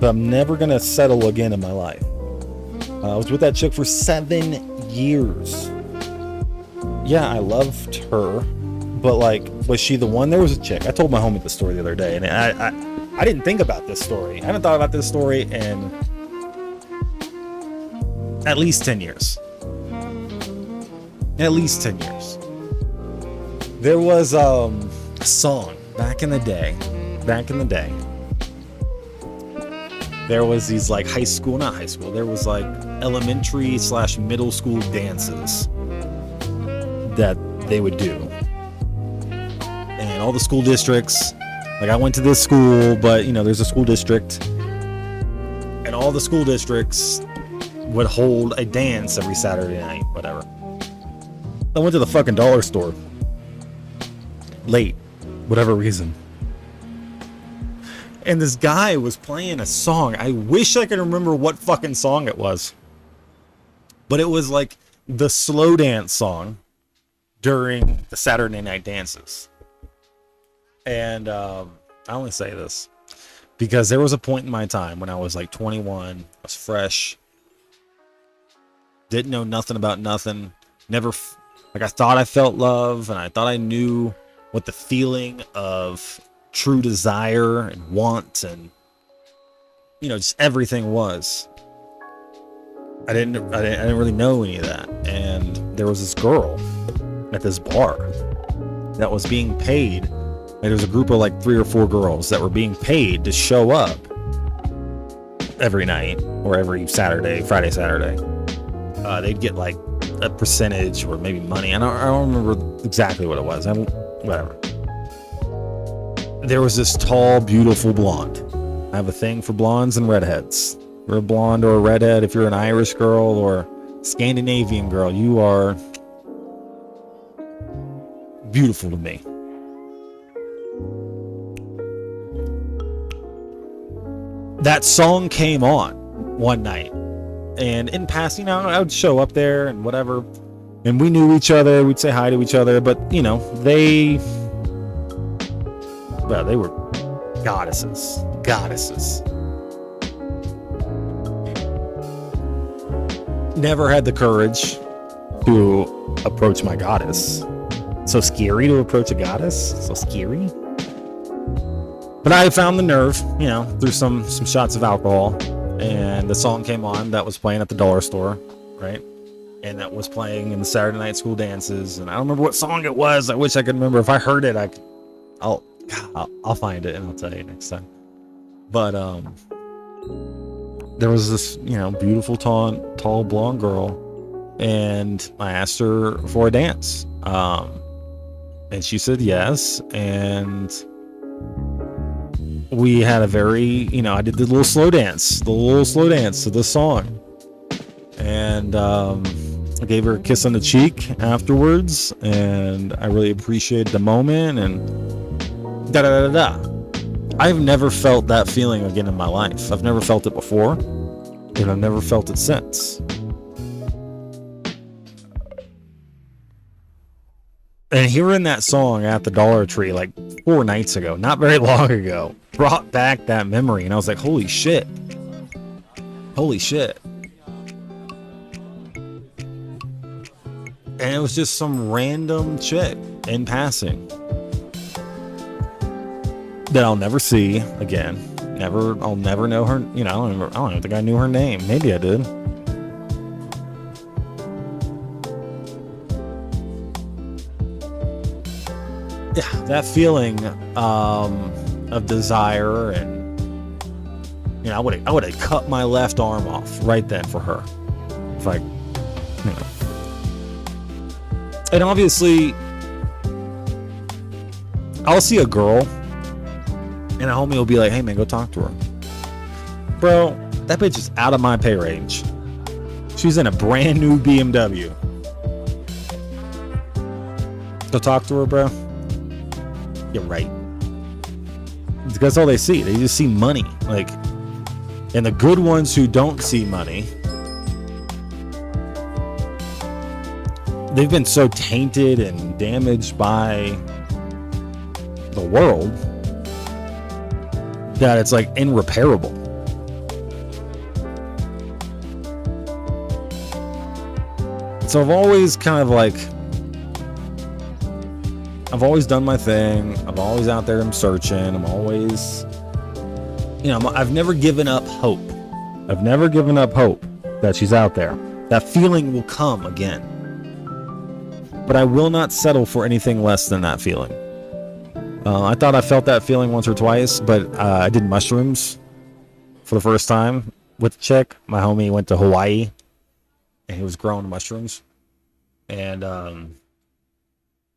but I'm never gonna settle again in my life. I was with that chick for 7 years. Yeah, I loved her, but like, was she the one? There was a chick. I told my homie the story the other day, and I didn't think about this story. I haven't thought about this story in at least 10 years. At least 10 years. There was a song back in the day. There was these like there was like elementary/middle school dances that they would do. And all the school districts, like I went to this school, but there's a school district, and all the school districts would hold a dance every Saturday night, whatever. I went to the fucking dollar store late, whatever reason. And this guy was playing a song. I wish I could remember what fucking song it was. But it was like the slow dance song during the Saturday night dances. And I only say this because there was a point in my time when I was like 21, I was fresh, didn't know nothing about nothing, never, like I thought I felt love, and I thought I knew what the feeling of true desire and want and, you know, just everything was. I didn't really know any of that. And there was this girl at this bar that was being paid. And there was a group of like 3 or 4 girls that were being paid to show up every night or every Saturday, Friday, Saturday. They'd get like a percentage or maybe money. I don't remember exactly what it was. Whatever. There was this tall, beautiful blonde. I have a thing for blondes and redheads. If you're a blonde or a redhead, if you're an Irish girl or Scandinavian girl, you are beautiful to me. That song came on one night, and in passing, you know, I would show up there and whatever, and we knew each other. We'd say hi to each other, but you know, they were goddesses. Never had the courage to approach my goddess. So scary to approach a goddess. So scary. But I found the nerve, you know, through some shots of alcohol, and the song came on that was playing at the dollar store, right? And that was playing in the Saturday night school dances, and I don't remember what song it was. I wish I could remember. If I heard it, I'll find it and I'll tell you next time. But there was this, you know, beautiful tall blonde girl, and I asked her for a dance, and she said yes, and we had a very, you know, I did the little slow dance to the song, and I gave her a kiss on the cheek afterwards, and I really appreciated the moment, and I've never felt that feeling again in my life. I've never felt it before, and I've never felt it since. And hearing that song at the Dollar Tree like 4 nights ago, not very long ago, brought back that memory, and I was like, holy shit. And it was just some random chick in passing that I'll never see again. I'll never know her. You know, I don't even think I knew her name. Maybe I did. Yeah, that feeling of desire, and you know, I would have cut my left arm off right then for her, if I, you know. And obviously, I'll see a girl, and a homie will be like, "Hey man, go talk to her." Bro, that bitch is out of my pay range. She's in a brand new BMW. Go talk to her, bro. You're right. That's all they see. They just see money. Like, and the good ones who don't see money, they've been so tainted and damaged by the world that it's like irreparable. So I've always kind of like, I've always done my thing. I'm always out there. I'm searching. I'm always, you know, I've never given up hope. I've never given up hope that she's out there. That feeling will come again. But I will not settle for anything less than that feeling. I thought I felt that feeling once or twice, but I did mushrooms for the first time with a chick. My homie went to Hawaii, and he was growing mushrooms. And,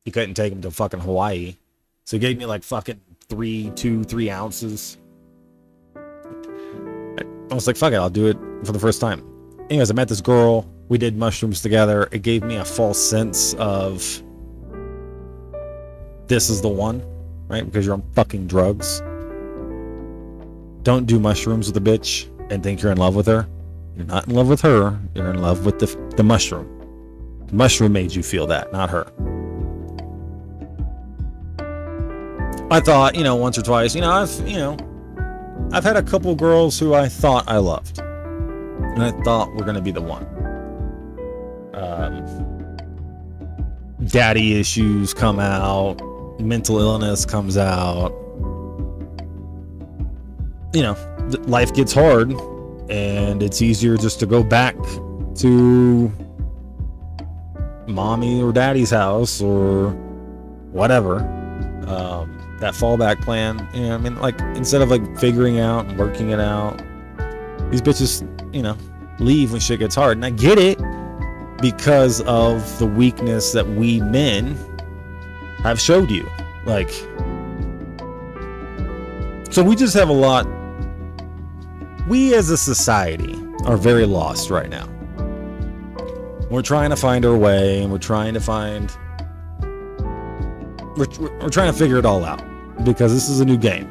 he couldn't take him to fucking Hawaii. So he gave me like fucking 3 ounces. I was like, fuck it, I'll do it for the first time. Anyways, I met this girl. We did mushrooms together. It gave me a false sense of this is the one, right? Because you're on fucking drugs. Don't do mushrooms with a bitch and think you're in love with her. You're not in love with her. You're in love with the mushroom. Mushroom made you feel that, not her. I thought, once or twice, I've had a couple girls who I thought I loved, and I thought were going to be the one. Daddy issues come out, mental illness comes out. Life gets hard, and it's easier just to go back to mommy or daddy's house or whatever. That fallback plan, instead of figuring out and working it out, these bitches, leave when shit gets hard. And I get it, because of the weakness that we men have showed you. So we just have a lot. We as a society are very lost right now. We're trying to find our way, and we're trying to figure it all out, because this is a new game.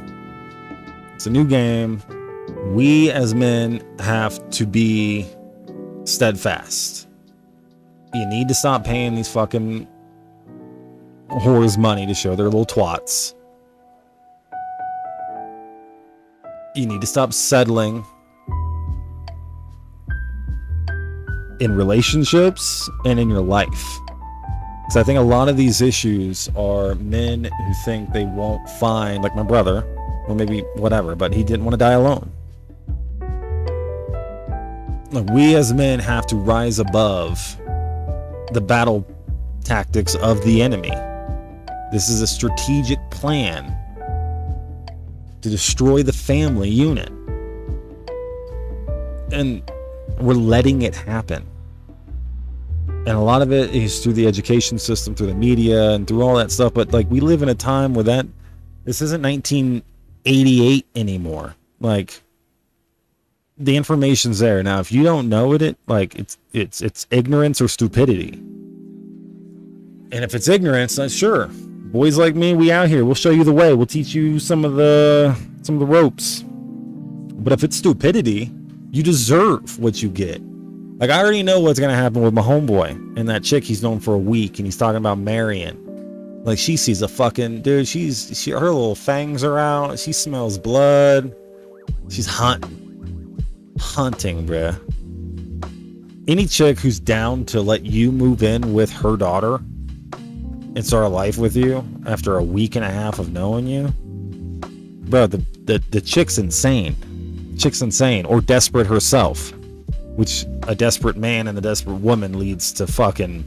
It's a new game. We as men have to be steadfast. You need to stop paying these fucking whores money to show their little twats. You need to stop settling in relationships and in your life. Because I think a lot of these issues are men who think they won't find, like my brother, or maybe whatever, but he didn't want to die alone. Look, we as men have to rise above the battle tactics of the enemy. This is a strategic plan to destroy the family unit. And we're letting it happen. And a lot of it is through the education system, through the media, and through all that stuff. But we live in a time where this isn't 1988 anymore. The information's there. Now, if you don't know it, it's ignorance or stupidity. And if it's ignorance, sure. Boys like me, we out here. We'll show you the way. We'll teach you some of the ropes. But if it's stupidity, you deserve what you get. I already know what's gonna happen with my homeboy and that chick he's known for a week, and he's talking about marrying. She sees a fucking dude. Her little fangs are out. She smells blood. She's hunting, bruh. Any chick who's down to let you move in with her daughter and start a life with you after a week and a half of knowing you, bro, the chick's insane. Chick's insane, or desperate herself. Which a desperate man and a desperate woman leads to fucking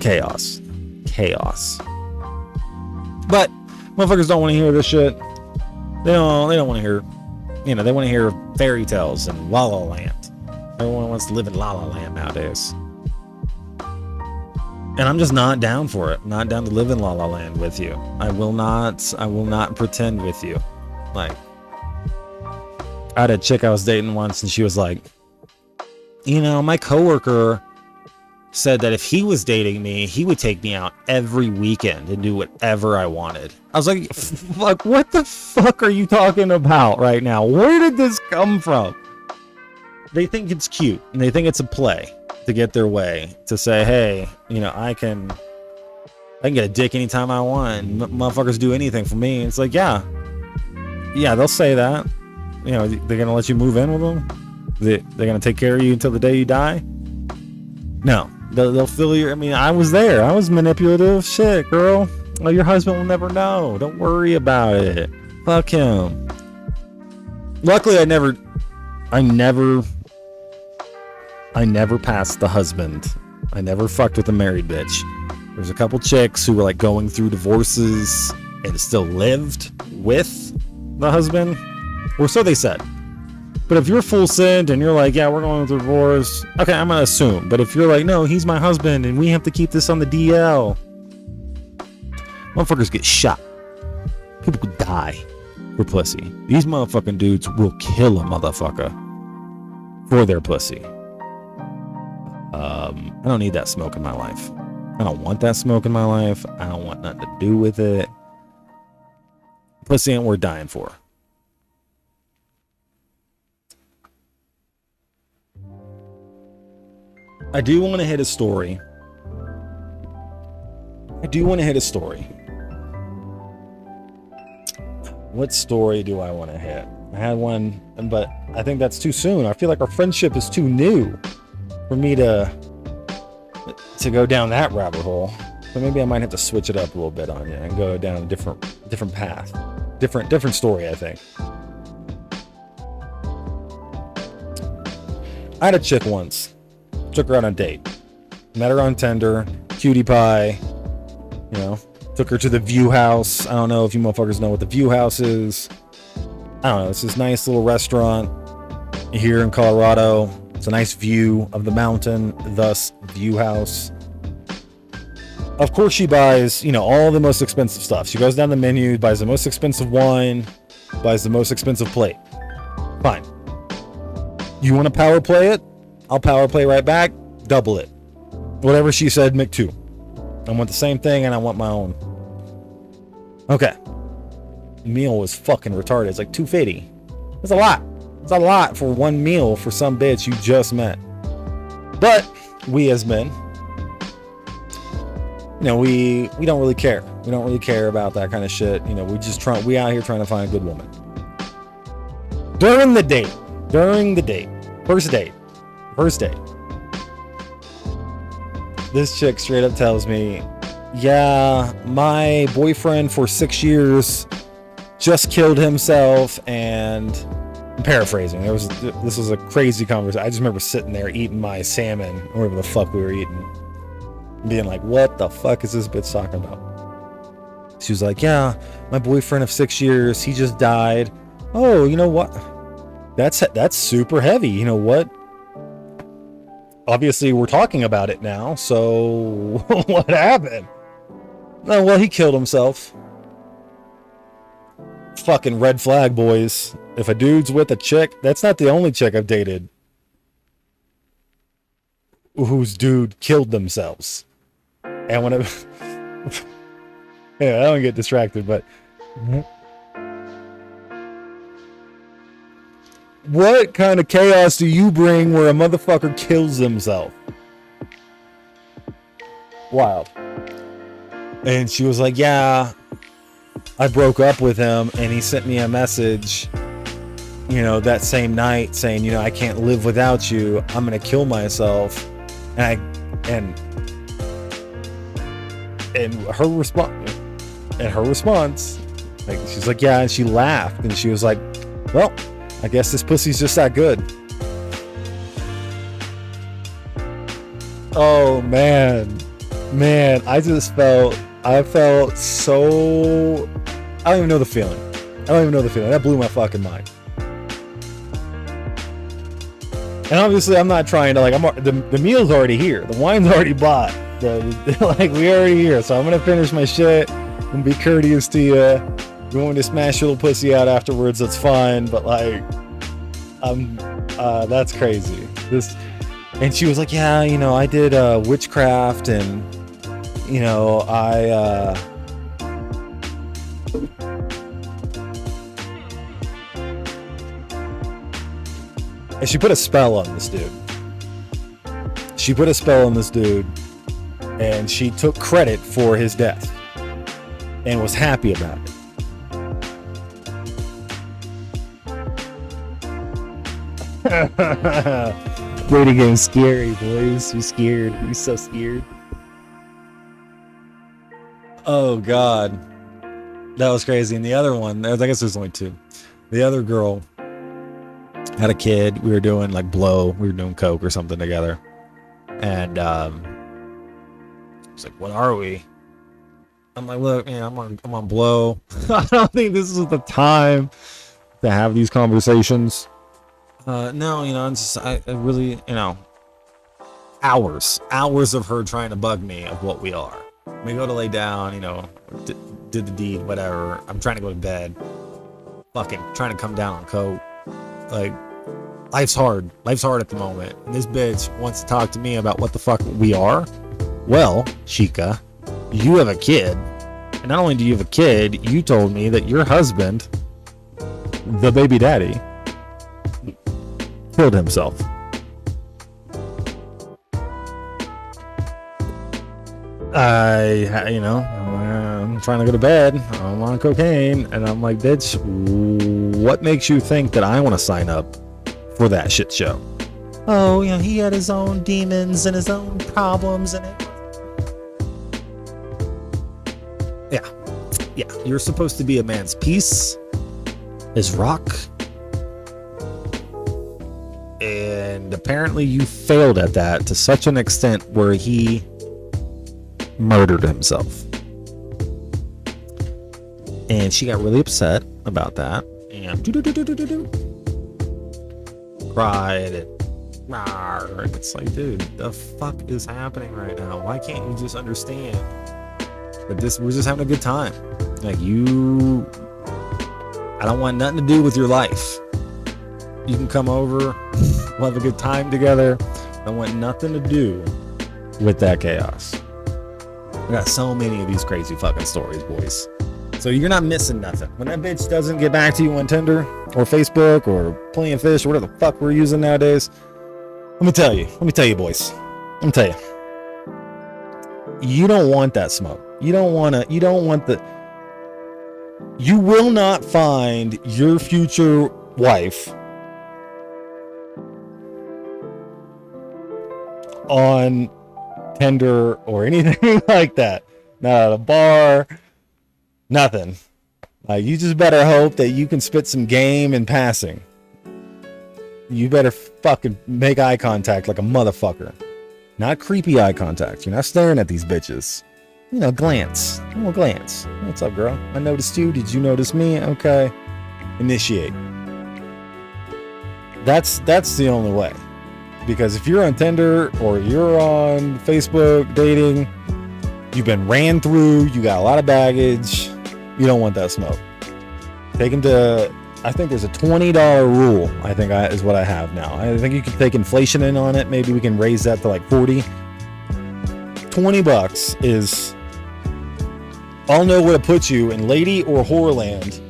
chaos. But motherfuckers don't want to hear this shit. They don't want to hear, they want to hear fairy tales and La La Land. Everyone wants to live in La La Land nowadays. And I'm just not down for it. Not down to live in La La Land with you. I will not pretend with you. I had a chick I was dating once, and she was like, my coworker said that if he was dating me, he would take me out every weekend and do whatever I wanted. I was like, what the fuck are you talking about right now? Where did this come from? They think it's cute, and they think it's a play to get their way, to say, hey, I can get a dick anytime I want. Motherfuckers do anything for me. It's yeah, they'll say that. They're gonna let you move in with them. They're gonna take care of you until the day you die. No, they'll fill your. I was there. I was manipulative. Shit, girl. Oh, your husband will never know. Don't worry about it. Fuck him. Luckily, I never passed the husband. I never fucked with a married bitch. There's a couple chicks who were going through divorces and still lived with the husband. Or so they said. But if you're full send and you're yeah, we're going through divorce, okay, I'm gonna assume. But if you're no, he's my husband and we have to keep this on the DL, motherfuckers get shot. People could die for pussy. These motherfucking dudes will kill a motherfucker for their pussy. I don't need that smoke in my life. I don't want that smoke in my life. I don't want nothing to do with it. Pussy ain't worth dying for. I do want to hit a story. What story do I want to hit? I had one, but I think that's too soon. I feel like our friendship is too new for me to go down that rabbit hole. So maybe I might have to switch it up a little bit on you and go down a different path, different story. I think I had a chick once. Took her on a date. Met her on Tinder. Cutie pie. You know, took her to the View House. I don't know if you motherfuckers know what the View House is. I don't know. It's this nice little restaurant here in Colorado. It's a nice view of the mountain, thus View House. Of course, she buys, you know, all the most expensive stuff. She goes down the menu, buys the most expensive wine, buys the most expensive plate. Fine. You want to power play it? I'll power play right back. Double it. Whatever she said, make two. I want the same thing and I want my own. Okay. Meal was fucking retarded. It's like $250. That's a lot. It's a lot for one meal for some bitch you just met. But we as men, you know, we don't really care. We don't really care about that kind of shit. You know, we out here trying to find a good woman. During the date, first date, this chick straight up tells me, yeah, my boyfriend for 6 years just killed himself, and I'm paraphrasing. This was a crazy conversation. I just remember sitting there eating my salmon, or whatever the fuck we were eating, being like, what the fuck is this bitch talking about? She was like, yeah, my boyfriend of 6 years, he just died. Oh, you know what? That's super heavy. You know what? Obviously, we're talking about it now, so what happened? Oh, well, he killed himself. Fucking red flag, boys. If a dude's with a chick, that's not the only chick I've dated whose dude killed themselves. And when yeah, I don't get distracted, but what kind of chaos do you bring where a motherfucker kills himself? Wild. And she was like, yeah, I broke up with him and he sent me a message, you know, that same night saying, you know, I can't live without you. I'm going to kill myself. And her response, like, she's like, yeah. And she laughed and she was like, well, I guess this pussy's just that good. Oh man, I felt so, I don't even know the feeling. That blew my fucking mind. And obviously I'm not trying to, like, the meal's already here. The wine's already bought. Like, we already here. So I'm going to finish my shit and be courteous to you. If you want me to smash your little pussy out afterwards, that's fine. But like, that's crazy. And she was like, yeah, you know, I did witchcraft, and you know, and she put a spell on this dude. And she took credit for his death and was happy about it. Waiting game's scary, boys. You're scared. You're so scared. Oh God, that was crazy. And the other one, I guess there's only two. The other girl had a kid. We were doing like blow. We were doing coke or something together. And it's like, what are we? I'm like, look, man, I'm on blow. I don't think this is the time to have these conversations. No, you know, I really, you know, hours of her trying to bug me of what we are. We go to lay down, you know, did the deed, whatever. I'm trying to go to bed. Fucking trying to come down on coke. Like, life's hard at the moment. And this bitch wants to talk to me about what the fuck we are. Well, Chica, you have a kid. And not only do you have a kid, you told me that your husband, the baby daddy, killed himself. I'm trying to go to bed. I'm on cocaine. And I'm like, bitch, what makes you think that I want to sign up for that shit show? Oh, he had his own demons and his own problems. And yeah, you're supposed to be a man's peace, his rock. And apparently you failed at that to such an extent where he murdered himself. And she got really upset about that and cried and it's like, dude, the fuck is happening right now? Why can't you just understand that we're just having a good time? Like, I don't want nothing to do with your life. You can come over, we'll have a good time together. I don't want nothing to do with that chaos. I got so many of these crazy fucking stories, boys. So you're not missing nothing. When that bitch doesn't get back to you on Tinder or Facebook or Plenty of Fish or whatever the fuck we're using nowadays, let me tell you, boys. Let me tell you. You don't want that smoke. You will not find your future wife on Tinder or anything like that. Not at a bar, nothing. You just better hope that you can spit some game in passing. You better fucking make eye contact like a motherfucker. Not creepy eye contact. You're not staring at these bitches. Glance. A little glance. What's up, girl? I noticed you. Did you notice me? Okay. Initiate. That's the only way. Because if you're on Tinder or you're on Facebook dating, you've been ran through, you got a lot of baggage, you don't want that smoke. Take them to, I think there's a $20 rule, is what I have now. I think you can take inflation in on it. Maybe we can raise that to like 40. $20 is, I'll know where to put you in lady or whore land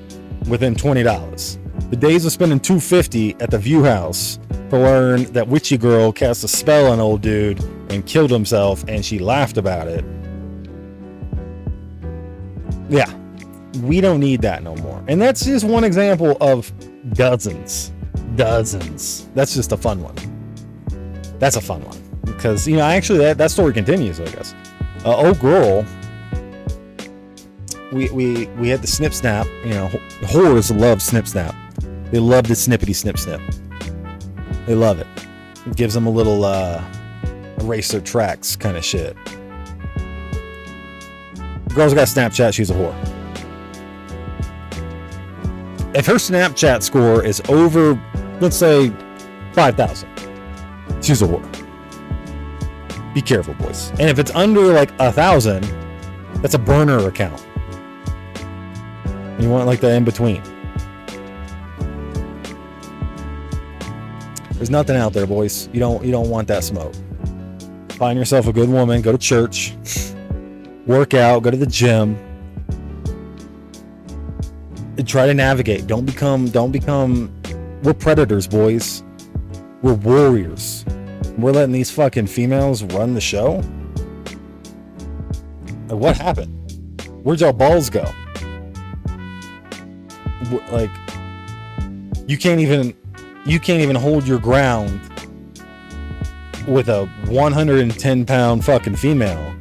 within $20. The days of spending $250 at the View House to learn that witchy girl cast a spell on old dude and killed himself and she laughed about it. Yeah, we don't need that no more. And that's just one example of dozens. That's just a fun one. That's a fun one. Because, actually that story continues, I guess. Old girl, we had the snip snap. Whores love snip snap. They love the snippety snip snip. They love it. It gives them a little erase their tracks kind of shit. Girl's got Snapchat, she's a whore. If her Snapchat score is over, let's say, 5,000, she's a whore. Be careful, boys. And if it's under like 1,000, that's a burner account. You want like the in between. There's nothing out there, boys. You don't want that smoke. Find yourself a good woman, go to church, work out, go to the gym, and try to navigate. Don't become we're predators, boys. We're warriors. We're letting these fucking females run the show? Like, what happened? Where'd y'all balls go? Like, you can't even hold your ground with a 110-pound fucking female,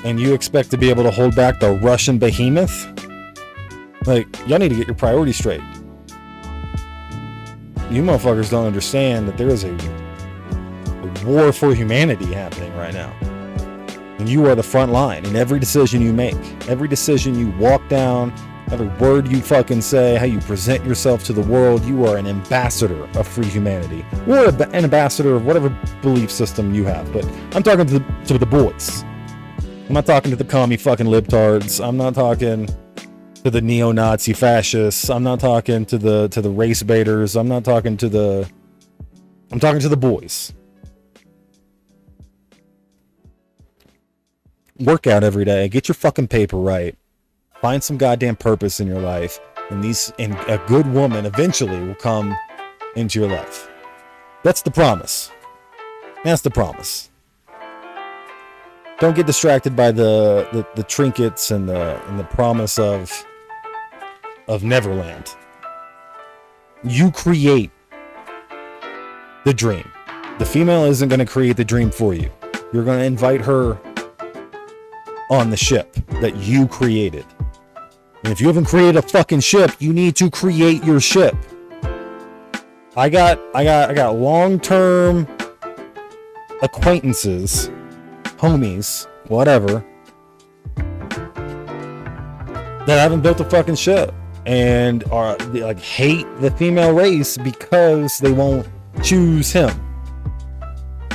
and you expect to be able to hold back the Russian behemoth? Like, y'all need to get your priorities straight. You motherfuckers don't understand that there is a war for humanity happening right now. And you are the front line in every decision you make, every decision you walk down, every word you fucking say, how you present yourself to the world. You are an ambassador of free humanity, or an ambassador of whatever belief system you have. But I'm talking to the boys. I'm not talking to the commie fucking libtards. I'm not talking to the neo-Nazi fascists. I'm not talking to the race baiters. I'm talking to the boys. Work out every day. Get your fucking paper right. Find some goddamn purpose in your life, and a good woman eventually will come into your life. That's the promise. That's the promise. Don't get distracted by the trinkets and the promise of Neverland. You create the dream. The female isn't going to create the dream for you. You're going to invite her on the ship that you created. And if you haven't created a fucking ship, you need to create your ship. I got long-term acquaintances, homies, whatever, that haven't built a fucking ship and are like hate the female race because they won't choose him,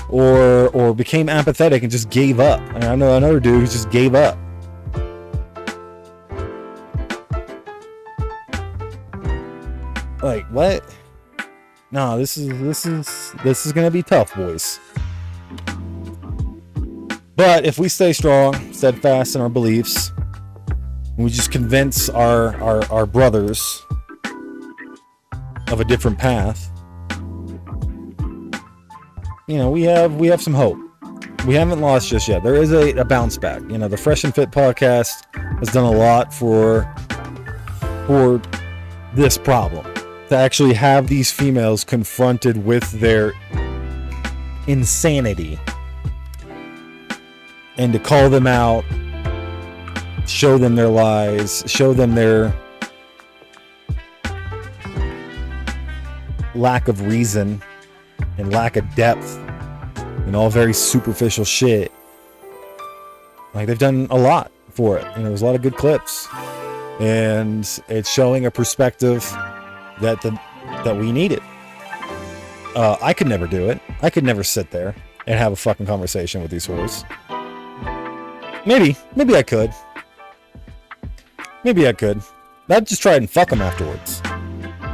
or became apathetic and just gave up. And I know another dude who just gave up. Like, what? No, this is gonna be tough, boys. But if we stay strong, steadfast in our beliefs, and we just convince our brothers of a different path, you know, we have some hope. We haven't lost just yet. There is a bounce back. You know, the Fresh and Fit podcast has done a lot for this problem. To actually have these females confronted with their insanity and to call them out, show them their lies, show them their lack of reason and lack of depth and all very superficial shit. Like, they've done a lot for it. You know, there's a lot of good clips, and it's showing a perspective that we needed. I could never do it. I could never sit there and have a fucking conversation with these whores. Maybe I could. Maybe I could. I'd just try and fuck them afterwards.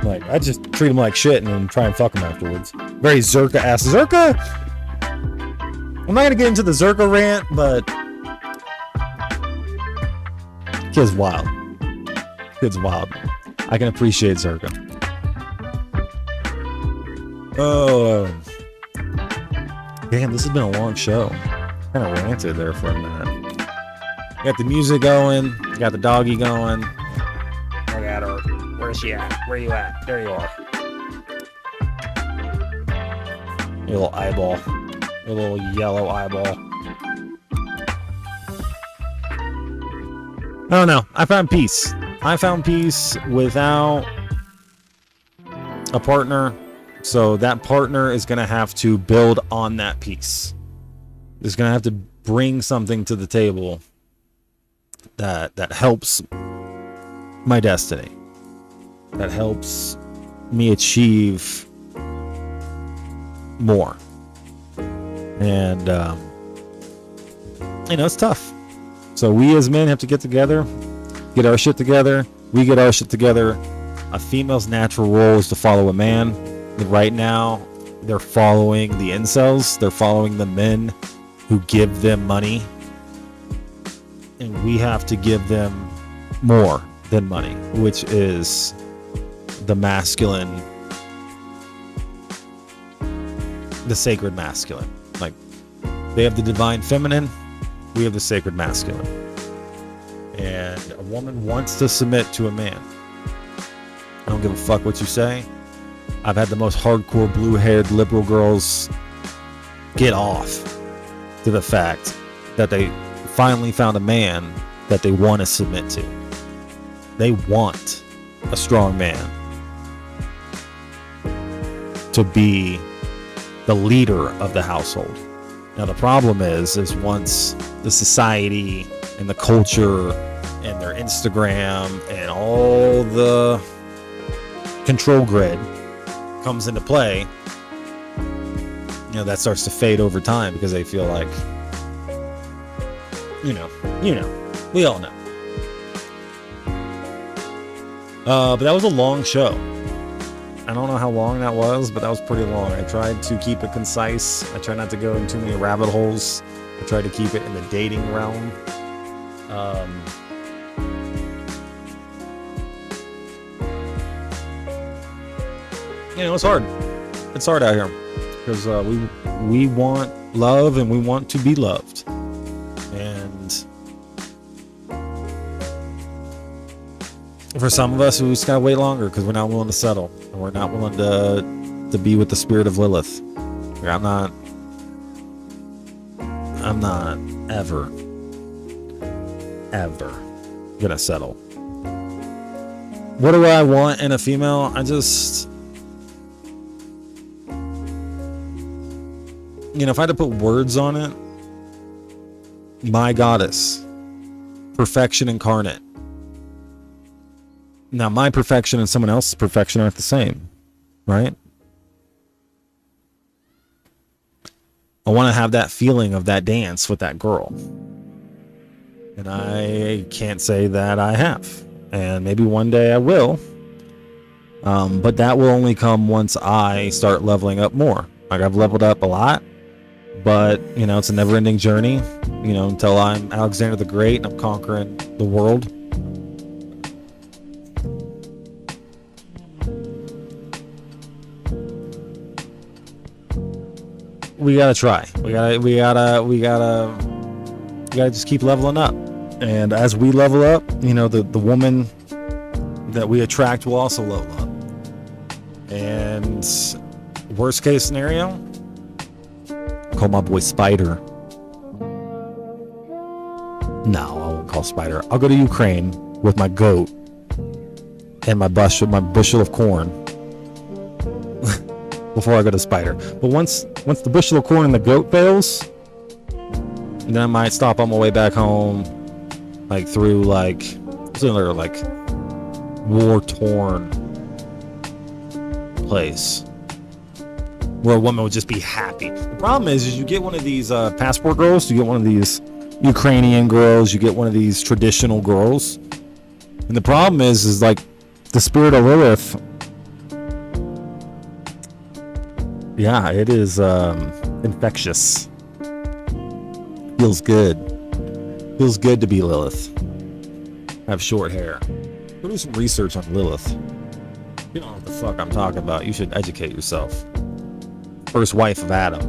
Like, I'd just treat them like shit and then try and fuck them afterwards. Very Zerka-ass. Zerka? I'm not gonna get into the Zerka rant, but kid's wild. Kid's wild. I can appreciate Zerka. Oh, damn, this has been a long show. Kind of ranted there for a minute. Got the music going, got the doggy going. Look at her. Where's she at? Where you at? There you are. Your little eyeball. Your little yellow eyeball. I don't know. I found peace. I found peace without a partner. So that partner is going to have to build on that peace. Is going to have to bring something to the table that helps my destiny. That helps me achieve more. And, you know, it's tough. So we as men have to get together, get our shit together. We get our shit together. A female's natural role is to follow a man. Right now, they're following the incels. They're following the men who give them money. And we have to give them more than money, which is the masculine, the sacred masculine. Like, they have the divine feminine, we have the sacred masculine. And a woman wants to submit to a man. I don't give a fuck what you say. I've had the most hardcore blue-haired liberal girls get off to the fact that they finally found a man that they want to submit to. They want a strong man to be the leader of the household. Now the problem is once the society and the culture and their Instagram and all the control grid comes into play, you know, that starts to fade over time because they feel like, you know, we all know. But that was a long show. I don't know how long that was, but that was pretty long. I tried to keep it concise. I tried not to go in too many rabbit holes. I tried to keep it in the dating realm. You know, it's hard. It's hard out here because we want love and we want to be loved. And for some of us, we just gotta wait longer because we're not willing to settle, and we're not willing to be with the spirit of Lilith. I'm not ever gonna settle. What do I want in a female? I just, if I had to put words on it, my goddess, perfection incarnate. Now, my perfection and someone else's perfection aren't the same, right? I want to have that feeling of that dance with that girl. And I can't say that I have. And maybe one day I will. But that will only come once I start leveling up more. Like, I've leveled up a lot. But, it's a never-ending journey, until I'm Alexander the Great and I'm conquering the world. We gotta try. We gotta just keep leveling up. And as we level up, the woman that we attract will also level up. And worst case scenario, call my boy Spider. No, I won't call Spider. I'll go to Ukraine with my goat and my bushel of corn before I go to Spider. But once the bushel of corn and the goat fails, then I might stop on my way back home, through similar war-torn place where a woman would just be happy. The problem is you get one of these passport girls, you get one of these Ukrainian girls, you get one of these traditional girls, and the problem is the spirit of Lilith. Yeah, it is infectious. Feels good. Feels good to be Lilith. Have short hair. Go do some research on Lilith. You don't know what the fuck I'm talking about. You should educate yourself. First wife of Adam.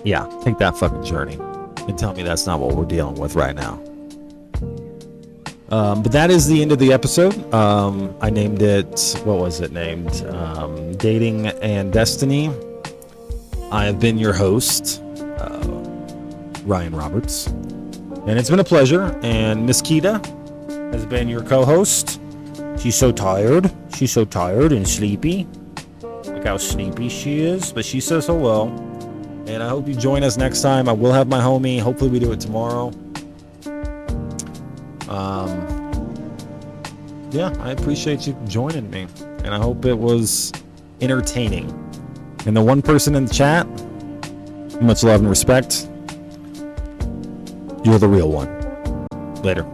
Yeah, take that fucking journey and tell me that's not what we're dealing with right now. But that is the end of the episode. I named it, what was it named? Dating and Destiny. I have been your host, Ryan Roberts. And it's been a pleasure. And Miss Kita has been your co-host. She's so tired. She's so tired and sleepy. Look how sleepy she is. But she says hello. And I hope you join us next time. I will have my homie. Hopefully we do it tomorrow. Yeah, I appreciate you joining me. And I hope it was entertaining. And the one person in the chat, much love and respect. You're the real one. Later.